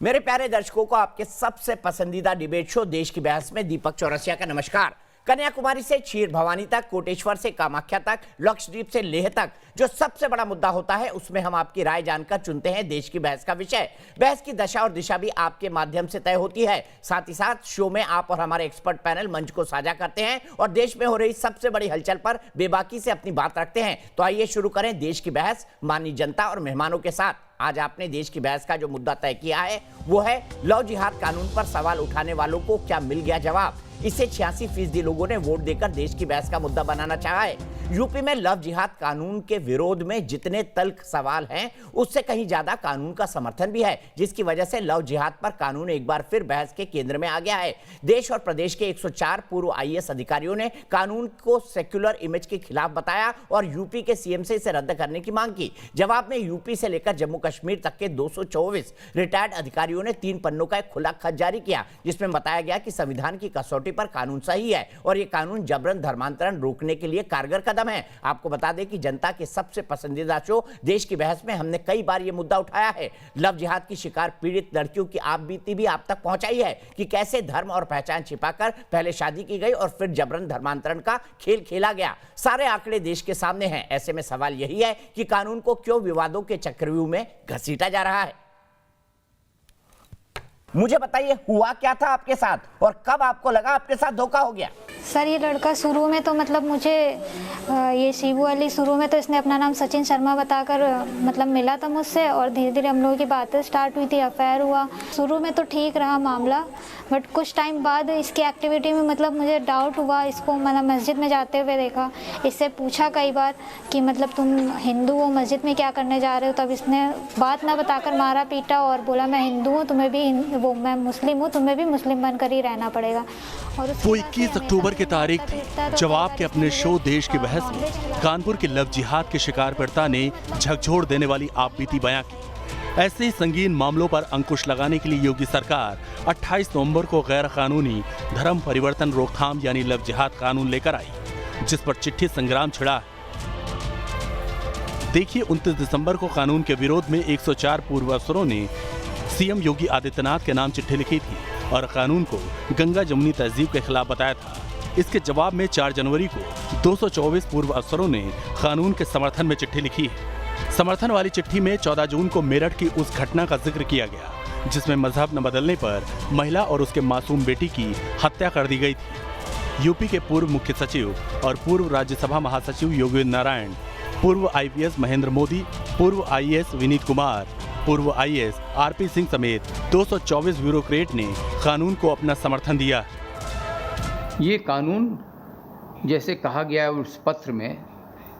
मेरे प्यारे दर्शकों को आपके सबसे पसंदीदा डिबेट शो देश की बहस में दीपक चौरसिया का नमस्कार। कन्याकुमारी से क्षीर भवानी तक, कोटेश्वर से कामाख्या तक, लक्षद्वीप से लेह तक जो सबसे बड़ा मुद्दा होता है उसमें हम आपकी राय जानकर चुनते हैं देश की बहस का विषय। बहस की दशा और दिशा भी आपके माध्यम से तय होती है। साथ ही साथ शो में आप और हमारे एक्सपर्ट पैनल मंच को साझा करते हैं और देश में हो रही सबसे बड़ी हलचल पर बेबाकी से अपनी बात रखते हैं। तो आइए शुरू करें देश की बहस माननीय जनता और मेहमानों के साथ। आज आपने देश की बहस का जो मुद्दा तय किया है वो है लव जिहाद कानून पर सवाल उठाने वालों को क्या मिल गया जवाब। इसे 86% लोगों ने वोट देकर देश की बहस का मुद्दा बनाना चाहा है। यूपी में लव जिहाद कानून के विरोध में जितने तल्ख सवाल हैं उससे कहीं ज्यादा कानून का समर्थन भी है, जिसकी वजह से लव जिहाद पर कानून एक बार फिर बहस के केंद्र में आ गया है। देश और प्रदेश के 104 पूर्व IAS अधिकारियों ने कानून को सेक्युलर इमेज के खिलाफ बताया और यूपी के CM से इसे रद्द करने की मांग की। जवाब में यूपी से लेकर जम्मू कश्मीर तक के 224 रिटायर्ड अधिकारियों ने 3 पन्नों का एक खुला खत जारी किया, जिसमें बताया गया कि संविधान की कसौटी पर कानून सही है और यह कानून जबरन धर्मांतरण रोकने के लिए कारगर कदम है। आपको बता दें कि जनता के सबसे पसंदीदा शो देश की बहस में हमने कई बार यह मुद्दा उठाया है। लव जिहाद की शिकार पीड़ित लड़कियों की आप बीती भी आप तक पहुंचाई है कि कैसे धर्म और पहचान छिपाकर पहले शादी की गई और फिर जबरन धर्मांतरण का खेल खेला गया। सारे आंकड़े देश के सामने हैं। ऐसे में सवाल यही है कि कानून को क्यों विवादों के चक्रव्यूह में घसीटा जा रहा है। मुझे बताइए हुआ क्या था आपके साथ और कब आपको लगा आपके साथ धोखा हो गया? सर ये लड़का शुरू में तो मतलब मुझे ये शिबू अली शुरू में तो इसने अपना नाम सचिन शर्मा बताकर मतलब मिला था मुझसे और धीरे धीरे हम लोगों की बातें स्टार्ट हुई थी, अफेयर हुआ। शुरू में तो ठीक रहा मामला, बट कुछ टाइम बाद इसकी एक्टिविटी में मतलब मुझे डाउट हुआ। इसको मतलब मस्जिद में जाते हुए देखा, इससे पूछा कई बार कि मतलब तुम हिंदू हो, मस्जिद में क्या करने जा रहे हो। तब इसने बात ना बताकर मारा पीटा और बोला मैं हिंदू हूँ, तुम्हें भी मैं मुस्लिम हूँ, तुम्हें भी मुस्लिम बनकर ही रहना पड़ेगा। और वो 21 अक्टूबर की तारीख थी जवाब के अपने शो देश की बहस में कानपुर के लव जिहाद के शिकार पीड़िता ने झकझोर देने वाली आपबीती बयां की। ऐसे ही संगीन मामलों पर अंकुश लगाने के लिए योगी सरकार 28 नवंबर को गैर कानूनी धर्म परिवर्तन रोकथाम यानी लव जिहाद कानून लेकर आई, जिस पर चिट्ठी संग्राम छिड़ा है। देखिए 29 दिसंबर को कानून के विरोध में 104 पूर्व अफसरों ने CM योगी आदित्यनाथ के नाम चिट्ठी लिखी थी और कानून को गंगा जमुनी तहजीब के खिलाफ बताया था। इसके जवाब में 4 जनवरी को 224 पूर्व अफसरों ने कानून के समर्थन में चिट्ठी लिखी है। समर्थन वाली चिट्ठी में 14 जून को मेरठ की उस घटना का जिक्र किया गया जिसमें मजहब न बदलने पर महिला और उसके मासूम बेटी की हत्या कर दी गई थी। यूपी के पूर्व मुख्य सचिव और पूर्व राज्यसभा महासचिव योगेंद्र नारायण, पूर्व IPS महेंद्र मोदी, पूर्व IAS विनीत कुमार, पूर्व IAS RP सिंह समेत 224 ब्यूरोक्रेट ने कानून को अपना समर्थन दिया। ये कानून जैसे कहा गया है उस पत्र में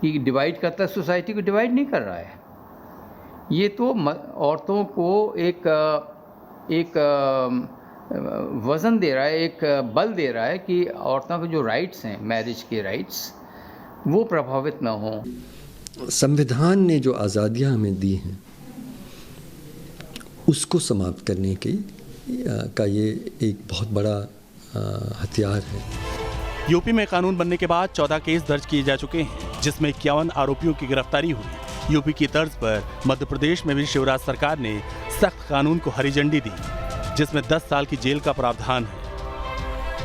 कि डिवाइड करता है, सोसाइटी को डिवाइड नहीं कर रहा है। ये तो औरतों को एक वज़न दे रहा है, एक बल दे रहा है कि औरतों के जो राइट्स हैं, मैरिज के राइट्स, वो प्रभावित ना हों। संविधान ने जो आज़ादियाँ हमें दी हैं उसको समाप्त करने का ये एक बहुत बड़ा हथियार है। यूपी में कानून बनने के बाद 14 केस दर्ज किए जा चुके हैं, जिसमें 51 आरोपियों की गिरफ्तारी हुई। यूपी की तर्ज पर मध्य प्रदेश में भी शिवराज सरकार ने सख्त कानून को हरी झंडी दी, जिसमें 10 साल की जेल का प्रावधान है।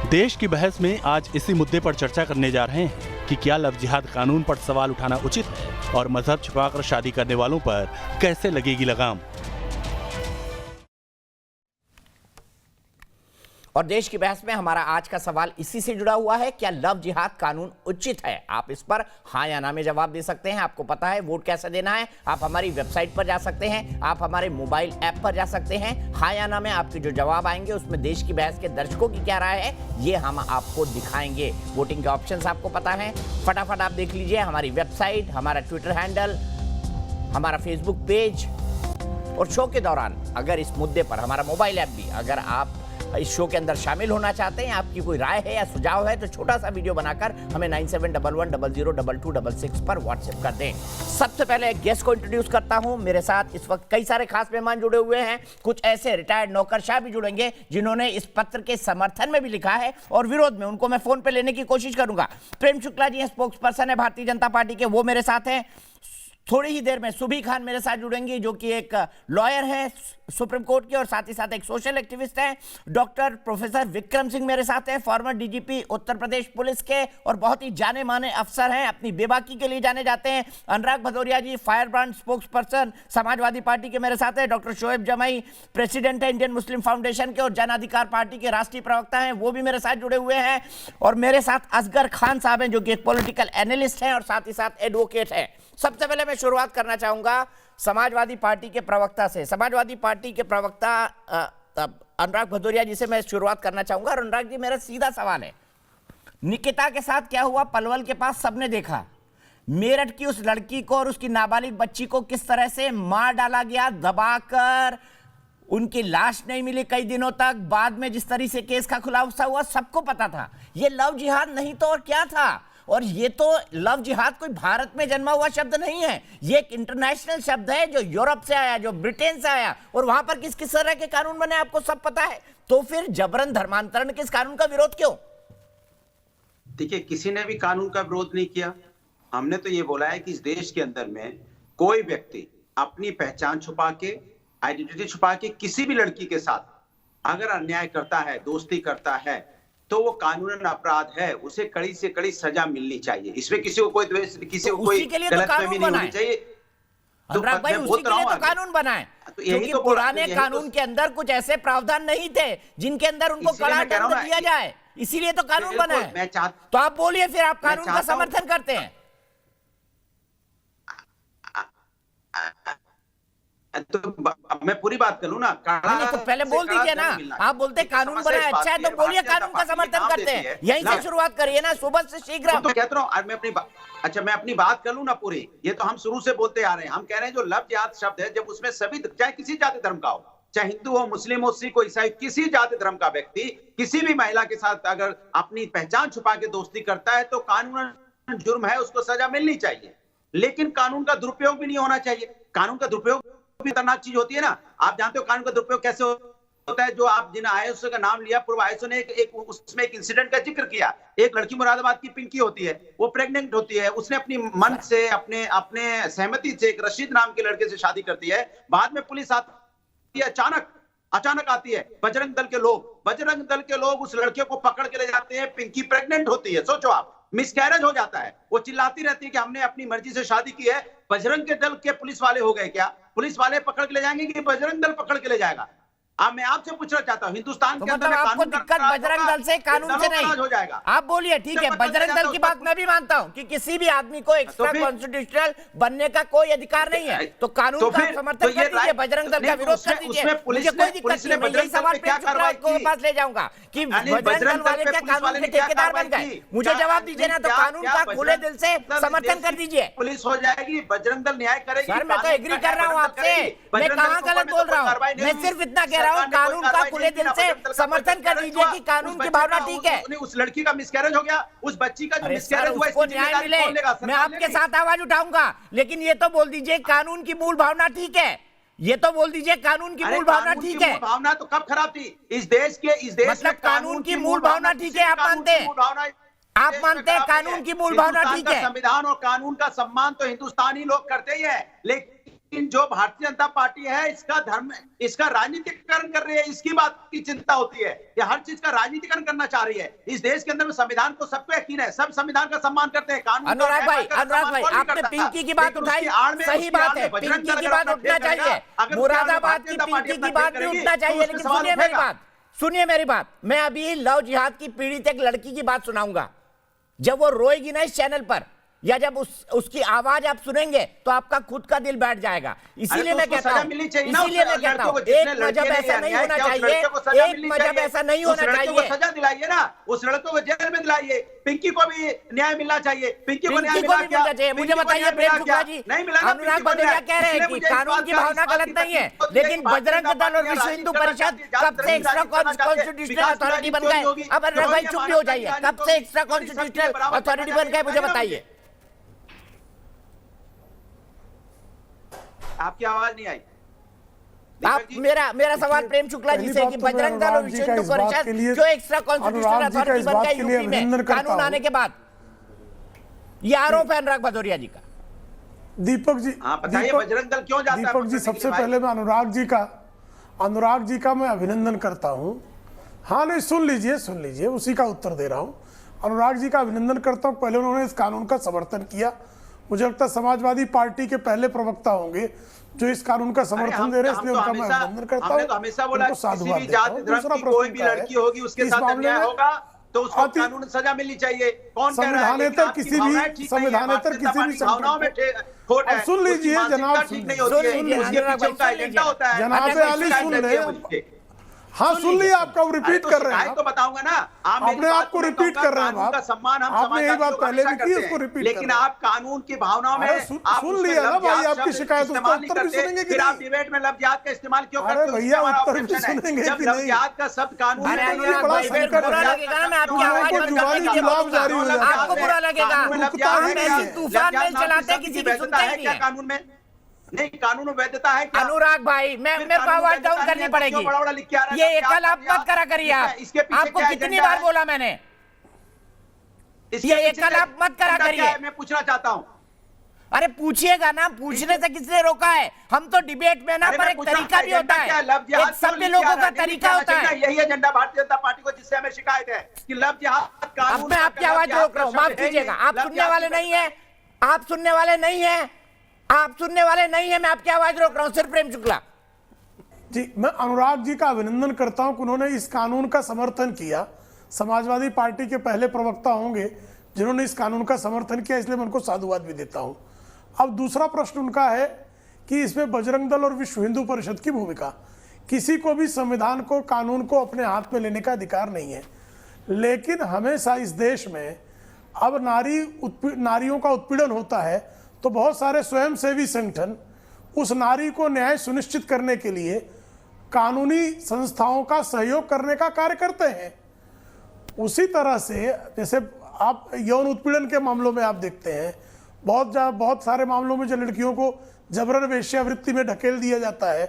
देश की बहस में आज इसी मुद्दे पर चर्चा करने जा रहे हैं कि क्या लव जिहाद कानून पर सवाल उठाना उचित है और मजहब छिपाकर शादी करने वालों पर कैसे लगेगी लगाम। और देश की बहस में हमारा आज का सवाल इसी से जुड़ा हुआ है, क्या लव जिहाद कानून उचित है? आप इस पर हाँ या ना में जवाब दे सकते हैं। आपको पता है वोट कैसे देना है। आप हमारी वेबसाइट पर जा सकते हैं, आप हमारे मोबाइल ऐप पर जा सकते हैं। हाँ या ना में आपके जो जवाब आएंगे उसमें देश की बहस के दर्शकों की क्या राय है ये हम आपको दिखाएंगे। वोटिंग के ऑप्शंस आपको पता है, फटाफट आप देख लीजिए। हमारी वेबसाइट, हमारा ट्विटर हैंडल, हमारा फेसबुक पेज और शो के दौरान अगर इस मुद्दे पर हमारा मोबाइल ऐप भी, अगर आप इस शो के अंदर शामिल होना चाहते हैं, आपकी कोई राय है या सुझाव है तो छोटा सा वीडियो बनाकर हमें 9711002266 पर व्हाट्सएप कर दें। सबसे पहले गेस्ट को इंट्रोड्यूस करता हूं। मेरे साथ इस वक्त कई सारे खास मेहमान जुड़े हुए हैं। कुछ ऐसे रिटायर्ड नौकरशाह भी जुड़ेंगे जिन्होंने इस पत्र के समर्थन में भी लिखा है और विरोध में। उनको मैं फोन पे लेने की कोशिश करूंगा। प्रेम शुक्ला जी स्पोक्स पर्सन है भारतीय जनता पार्टी के, वो मेरे साथ हैं। थोड़ी ही देर में सुभी खान मेरे साथ जुड़ेंगी जो कि एक लॉयर है, सुप्रीम कोर्ट के और साथ ही साथ एक सोशल एक्टिविस्ट हैं डॉक्टर प्रोफेसर विक्रम सिंह मेरे साथ हैं, farmer DGP Uttar Pradesh police के और बहुत ही जाने माने अफसर हैं, अपनी बेबाकी के लिए जाने जाते हैं। Anurag Bhadauria ji firebrand spokesperson Samajwadi party के मेरे साथ हैं। डॉक्टर शोएब जमाई प्रेसिडेंट है इंडियन मुस्लिम फाउंडेशन के और जन अधिकार पार्टी के राष्ट्रीय प्रवक्ता हैं, वो भी मेरे साथ जुड़े हुए हैं। और मेरे साथ असगर खान साहब हैं जो कि एक पॉलिटिकल एनालिस्ट हैं और साथ ही साथ एडवोकेट हैं। सबसे पहले मैं शुरुआत करना चाहूंगा समाजवादी पार्टी के प्रवक्ता से। समाजवादी पार्टी के प्रवक्ता अनुराग भदौरिया जी से मैं शुरुआत करना चाहूंगा। और अनुराग जी, मेरा सीधा सवाल है, निकिता के साथ क्या हुआ पलवल के पास सबने देखा। मेरठ की उस लड़की को और उसकी नाबालिग बच्ची को किस तरह से मार डाला गया, दबाकर, उनकी लाश नहीं मिली कई दिनों तक, बाद में जिस तरह से केस का खुलासा हुआ सबको पता था। ये लव जिहाद नहीं तो और क्या था। और ये तो लव जिहाद कोई भारत में जन्मा हुआ शब्द नहीं है, ये एक इंटरनेशनल शब्द है जो यूरोप से आया, जो ब्रिटेन से आया, और वहां पर किस किस तरह के कानून बने आपको सब पता है। तो फिर जबरन धर्मांतरण के इस कानून का विरोध क्यों? देखिए, किसी ने भी कानून का विरोध नहीं किया। हमने तो ये बोला है कि इस देश के अंदर में कोई व्यक्ति अपनी पहचान छुपा के, आइडेंटिटी छुपा के किसी भी लड़की के साथ अगर अन्याय करता है, दोस्ती करता है, तो वो कानूनन अपराध है, उसे कड़ी से कड़ी सजा मिलनी चाहिए। इसमें किसी को कोई द्वेष, किसी को कोई गलतफहमी नहीं होनी चाहिए। तो भाई उसी के लिए तो कानून बनाए, क्योंकि पुराने कानून के अंदर कुछ ऐसे प्रावधान नहीं थे जिनके अंदर उनको कड़ा दंड दिया जाए, इसीलिए तो कानून बना है। तो आप बोलिए फिर, आप कानून का समर्थन करते हैं? तो मैं पूरी बात करूं ना, तो पहले बोल दीजिए ना। आप बोलते कानून बना है, अच्छा है तो बोलिए कानून का समर्थन करते हैं, यहीं से शुरुआत करिए ना, सुबह से शीघ्र। तो कहता हूं मैं अपनी बात कर लूं ना पूरी। ये तो हम शुरू से बोलते आ रहे हैं। हम कह रहे हैं जो लव जिहाद शब्द है, जब उसमें सभी, चाहे किसी जाति धर्म का हो, चाहे हिंदू हो, मुस्लिम हो, सिख हो, ईसाई, किसी जाति धर्म का व्यक्ति किसी भी महिला के साथ अगर अपनी पहचान छुपा के दोस्ती करता है तो कानूनन जुर्म है, उसको सजा मिलनी चाहिए। लेकिन कानून का दुरुपयोग भी नहीं होना चाहिए। कानून का दुरुपयोग भी खतरनाक चीज होती है ना। आप जानते हो कानून का दुरुपयोग कैसे होता है। जो आप जिन आईएएस का नाम लिया, पूर्व आईएएस ने उसमें एक इंसिडेंट का जिक्र किया। एक लड़की मुरादाबाद की पिंकी होती है, वो प्रेग्नेंट होती है, उसने अपनी मन से, अपने सहमति से एक रशीद नाम के लड़के से शादी करती है। बाद में पुलिस आती है, अचानक आती है बजरंग दल के लोग उस लड़के को पकड़ के ले जाते हैं। पिंकी प्रेग्नेंट होती है, सोचो आप, मिसकैरेज हो जाता है। वो चिल्लाती रहती है कि हमने अपनी मर्जी से शादी की है। बजरंग के दल के पुलिस वाले हो गए क्या? पुलिस वाले पकड़ के ले जाएंगे कि बजरंग दल पकड़ के ले जाएगा? अब मैं आपसे पूछना चाहता हूं, हिंदुस्तान के अंदर आपको दिक्कत बजरंग दल से, कानून से नहीं हो जाएगा। आप बोलिए, ठीक है, बजरंग दल की बात मैं भी मानता हूं कि किसी भी आदमी को एक्स्ट्रा कॉन्स्टिट्यूशनल बनने का कोई अधिकार नहीं है। तो कानून का समर्थन कर दीजिए, बजरंग दल का विरोध कर दीजिए, मुझे कोई दिक्कत नहीं। मैं यही सवाल के पास ले जाऊंगा कि बजरंग दल वाले क्या कानून के ठेकेदार बन गए? मुझे जवाब दीजिए ना। तो कानून का खुले दिल से समर्थन कर दीजिए। पुलिस हो जाएगी, बजरंग दल न्याय करेगी। सर, मैं तो एग्री कर रहा हूँ आपसे, मैं कहाँ गलत बोल रहा हूँ? मैं सिर्फ इतना कह रहा हूँ, कानून का खुले दिल से समर्थन कर दीजिए कि कानून की भावना ठीक है। उस लड़की का मिसकैरेज हो गया, उस बच्ची का जो मिसकैरेज हुआ, इसको न्याय मिले, मैं आपके साथ आवाज उठाऊंगा। लेकिन ये तो बोल दीजिए कानून की मूल भावना ठीक है। ये तो बोल दीजिए कानून की मूल भावना ठीक है। भावना तो कब खराब थी इस देश मतलब कानून की मूल भावना ठीक है, आप मानते हैं? आप मानते हैं कानून की मूल भावना ठीक है? संविधान और कानून का सम्मान तो हिंदुस्तानी लोग करते ही है, लेकिन जो भारतीय जनता पार्टी है इसका राजनीतिकरण कर रही है, इसकी बात की चिंता होती है। ये हर चीज का राजनीतिकरण करना चाह रही है। इस देश के अंदर में संविधान को सबको यकीन है, सब संविधान का सम्मान करते हैं। कानून अनुराग भाई, आपने पिंकी की बात उठाई, सही बात है, पिंकी की बात उठना चाहिए, मुरादाबाद की पिंकी की बात भी उठना चाहिए। लेकिन सुनिए मेरी बात, मैं अभी लव जिहाद की पीड़ित एक लड़की की बात सुनाऊंगा। जब वो रोएगी ना इस चैनल पर, या जब उसकी आवाज आप सुनेंगे तो आपका खुद का दिल बैठ जाएगा। इसीलिए मैं कहता हूं, एक मजहब ऐसा नहीं होना चाहिए, एक मजहब ऐसा नहीं होना चाहिए। सजा दिलाइए ना, उस लड़कों को जेल में दिलाइए। पिंकी को भी न्याय मिलना चाहिए। पिंकी को न्याय मिलना चाहिए। मुझे बताइए प्रेम शुक्ला जी, अनुराग भदौरिया कह रहे हैं कि कानून की भावना गलत नहीं है, लेकिन बजरंग दल और विश्व हिंदू परिषद कब से एक्स्ट्रा कॉन्स्टिट्यूशनल अथॉरिटी बन गए? अब अनुराग भाई चुप भी हो जाइए, कब से एक्स्ट्रा कॉन्स्टिट्यूशनल अथॉरिटी बन गए, मुझे बताइए। आपकी आवाज नहीं आई। आप मेरा सवाल प्रेम शुक्ला जी से कि बजरंग दल और विश्व हिंदू परिषद जो एक्स्ट्रा कॉन्स्टिट्यूशनल अथॉरिटी बन गई यूपी में कानून आने के बाद, ये आरोप है अनुराग भदौरिया जी का। दीपक जी, बताइए बजरंग दल क्यों जाता है? दीपक जी, सबसे पहले मैं अनुराग जी का अनुराग जी का मैं अभिनंदन करता हूं। हाँ नहीं, सुन लीजिए, उसी का उत्तर दे रहा हूं। अनुराग जी का अभिनंदन करता हूं, पहले उन्होंने इस कानून का समर्थन किया। मुझे लगता है समाजवादी पार्टी के पहले प्रवक्ता होंगे जो इस कानून का समर्थन दे रहे हैं, इसलिए उनका मैं अभिनंदन करता हूं। हमने तो हमेशा बोला उनको किसी साधुवाद भी देता हूं। जाति धर्म दूसरा की प्रश्न कोई भी उनका है लड़की होगी उसके कि इस साथ मामले अन्याय में होगा तो उसको अति- कानून सजा मिलनी चाहिए। कौन कह रहा है? संविधानेतर लेकिन आपकी किसी भी- भावनाएं ठीक नहीं है, संविधानेतर भारतीय जनता किसी भी पार्टी भावनाओं में खोट है। अब सुन लीजिए उसकी मानसिकता जनाब, ठीक सुन नहीं लीजिए, होती है, सुन लीजिए, उसके पीछे उनका सुन लीजिए। एजेंडा होता है। जनाब अन्य अली शिकायत सुन रहती है ले। मुझे। हाँ सुन लिया, आपका अरे रिपीट तो कर रहे हैं शिकायत तो बताऊंगा ना। आप अपने आप को रिपीट कर रहे हैं कानून का आप। सम्मान हम आपने यही बात समाजवादियों पहले हमेशा भी की, करते उसको हैं। रिपीट लेकिन कर रहे हैं। आप कानून की भावनाओं में अरे आप सुन उसमें लिया ना लफ्ज़ भाई, शब्द आपकी शिकायत, उसका इस्तेमाल नहीं उत्तर भी करते। सुनेंगे कि फिर आप नहीं? डिबेट में लफ्ज़ का इस्तेमाल क्यों अरे करते हो? भैया, उसमें हमारा उत्तर भी objection है। सुनेंगे जब कि लफ्ज़ नहीं? का शब्द कानून अरे में अनुराग बड़ा भाई, फिर संकट बुरा है। लगेगा ना, मैं आपकी लोगों आवाज को बंद जुबानी करने की जुलाब बोलूंगा। जारी हो जाता है। आपको बुरा लगेगा। रुकता आप ही नहीं ऐसी है। तूफान में चलाते हैं, किसी की सुनते ही नहीं क्या है। कानून में नहीं? कानून में वैधता है क्या? अनुराग भाई, मेरे को आवाज डाउन करनी पड़ेगी। ये एकल आप मत करा करिए आप। आपको कितनी बार बोला मैंने? ये एकल आप मत करा करिए। मैं पूछना चाहता हूं। अरे पूछिएगा ना, पूछने से किसने रोका है? हम तो डिबेट में ना, अरे पर मैं एक पूछ रहा हूं, तरीका भी होता एजेंडा है, क्या? लफ्ज़ जिहाद एक क्यों सभ्य लिख लोगों के आ का रहा है? तरीका नहीं होता लिखना है। चाहिए। यही एजेंडा भारतीय जनता पार्टी को, जिससे हमें शिकायत है कि लफ्ज़ जिहाद कानून अब मैं आपकी का आवाज लफ्ज़ रोक रहा हूँ, जिहाद माफ का शब्द है कीजिएगा। ही आप नहीं। सुनने वाले नहीं है, आप सुनने वाले नहीं है, आप सुनने वाले नहीं है। मैं आपकी आवाज रोक रहा हूँ, सिर्फ प्रेम शुक्ला जी। मैं अनुराग जी का अभिनंदन करता हूं कि उन्होंने इस कानून का समर्थन किया। समाजवादी पार्टी के पहले प्रवक्ता होंगे जिन्होंने इस कानून का समर्थन किया, इसलिए मैं उनको साधुवाद भी देता हूं। अब दूसरा प्रश्न उनका है कि इसमें बजरंग दल और विश्व हिंदू परिषद की भूमिका। किसी को भी संविधान को, कानून को अपने हाथ में लेने का अधिकार नहीं है, लेकिन हमेशा इस देश में अब नारियों का उत्पीड़न होता है तो बहुत सारे स्वयंसेवी संगठन उस नारी को न्याय सुनिश्चित करने के लिए कानूनी संस्थाओं का सहयोग करने का कार्य करते हैं। उसी तरह से जैसे आप यौन उत्पीड़न के मामलों में आप देखते हैं, बहुत सारे मामलों में जो लड़कियों को जबरन वेश्यावृत्ति में ढकेल दिया जाता है,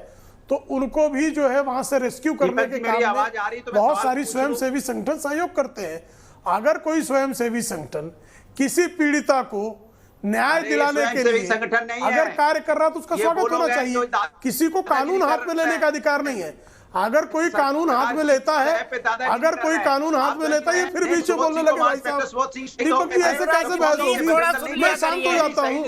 तो उनको भी जो है वहां से रेस्क्यू करने के काम में बहुत सारी स्वयंसेवी संगठन सहयोग करते हैं। अगर कोई स्वयंसेवी संगठन किसी पीड़िता को न्याय दिलाने के लिए संगठन नहीं अगर है। कार्य कर रहा है तो उसका स्वागत होना चाहिए। किसी को कानून हाथ में लेने का अधिकार नहीं है। अगर कोई कानून हाथ में लेता है, अगर कोई कानून हाथ में लेता है, ये फिर बीच में बोलने लगे भाई साहब दीपक जी ऐसे कैसे बहस होगी? मैं शांत हो जाता हूँ।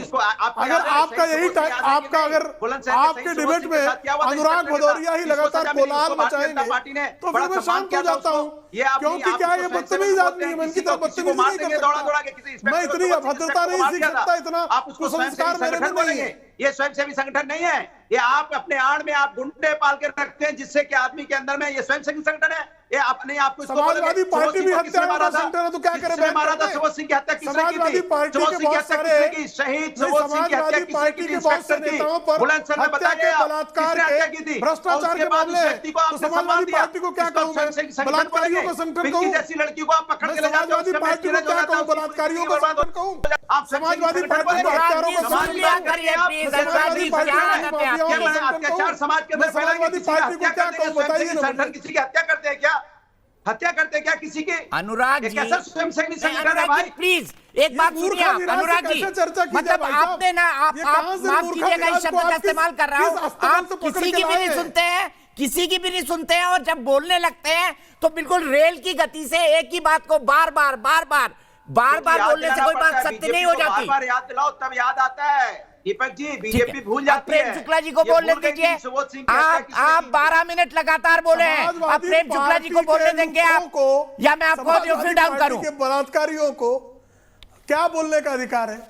अगर आपका यही आपका अगर आपके डिबेट में अनुराग भदौरिया ही लगातार कोलाहल मचाएंगे तो फिर मैं शांत हो जाता हूँ, क्योंकि क्या ये बदतमीज आदमी है, मैं इनकी तरफ बदतमीजी नहीं कर सकता। मैं इतनी अभद्रता नहीं सीख सकता, इतना कुसंस्कार मेरे में नहीं है। ये स्वयंसेवी संगठन नहीं है, ये आप अपने आड़ में आप गुंडे पाल के रखते हैं, जिससे कि आदमी के अंदर में ये स्वयंसेवी संगठन है। ये अपने आप को समाजवादी पार्टी भी हत्या का संगठन है तो क्या करें? मारा था सुबोध सिंह की हत्या किसने की थी? समाजवादी पार्टी के बहुत सारे शहीद सुबोध सिंह की हत्या किसने की थी? इंस्पेक्टर थी, बुलंदशहर में बताया गया बलात्कार किसने हत्या की थी? भ्रष्टाचार के मामले तो समाजवादी पार्टी को क्या कहूँ? बलात्कारियों का संगठन कहूँ? जैसी लड़की को आप पकड़ के ले जाते हो, समाजवादी पार्टी को क्या कहूँ? बलात्कारियों का संगठन कहूँ? आप समाजवादी पार्टी को हत्यारों का संगठन समाजवादी पार्टी अत्याचार समाज के अंदर समाजवादी पार्टी को क्या कहूँ? बताइए ना। किसी की हत्या करते हैं क्या? हत्या करते क्या किसी के? अनुराग जी, कैसा स्वयंसेवी संगठन है भाई? प्लीज एक बात सुनिए आप। अनुराग जी, मतलब आपने ना, आप माफ कीजिएगा इस शब्द का इस्तेमाल कर रहा हूँ, आप किसी की भी नहीं सुनते हैं, किसी की भी नहीं सुनते हैं, और जब बोलने लगते हैं तो बिल्कुल रेल की गति से एक ही बात को बार बार बोलने से कोई बात सत्य नहीं हो जाती। बार याद दिलाओ तब याद आता है। दीपक जी, बीजेपी भूल जाती है। प्रेम शुक्ला जी को बोलने दीजिए। आप 12 मिनट लगातार बोले हैं, अब प्रेम शुक्ला जी को बोलने देंगे आप, या मैं आपको ऑडियो फिर डाउन करूं? बलात्कारियों को क्या बोलने का अधिकार है?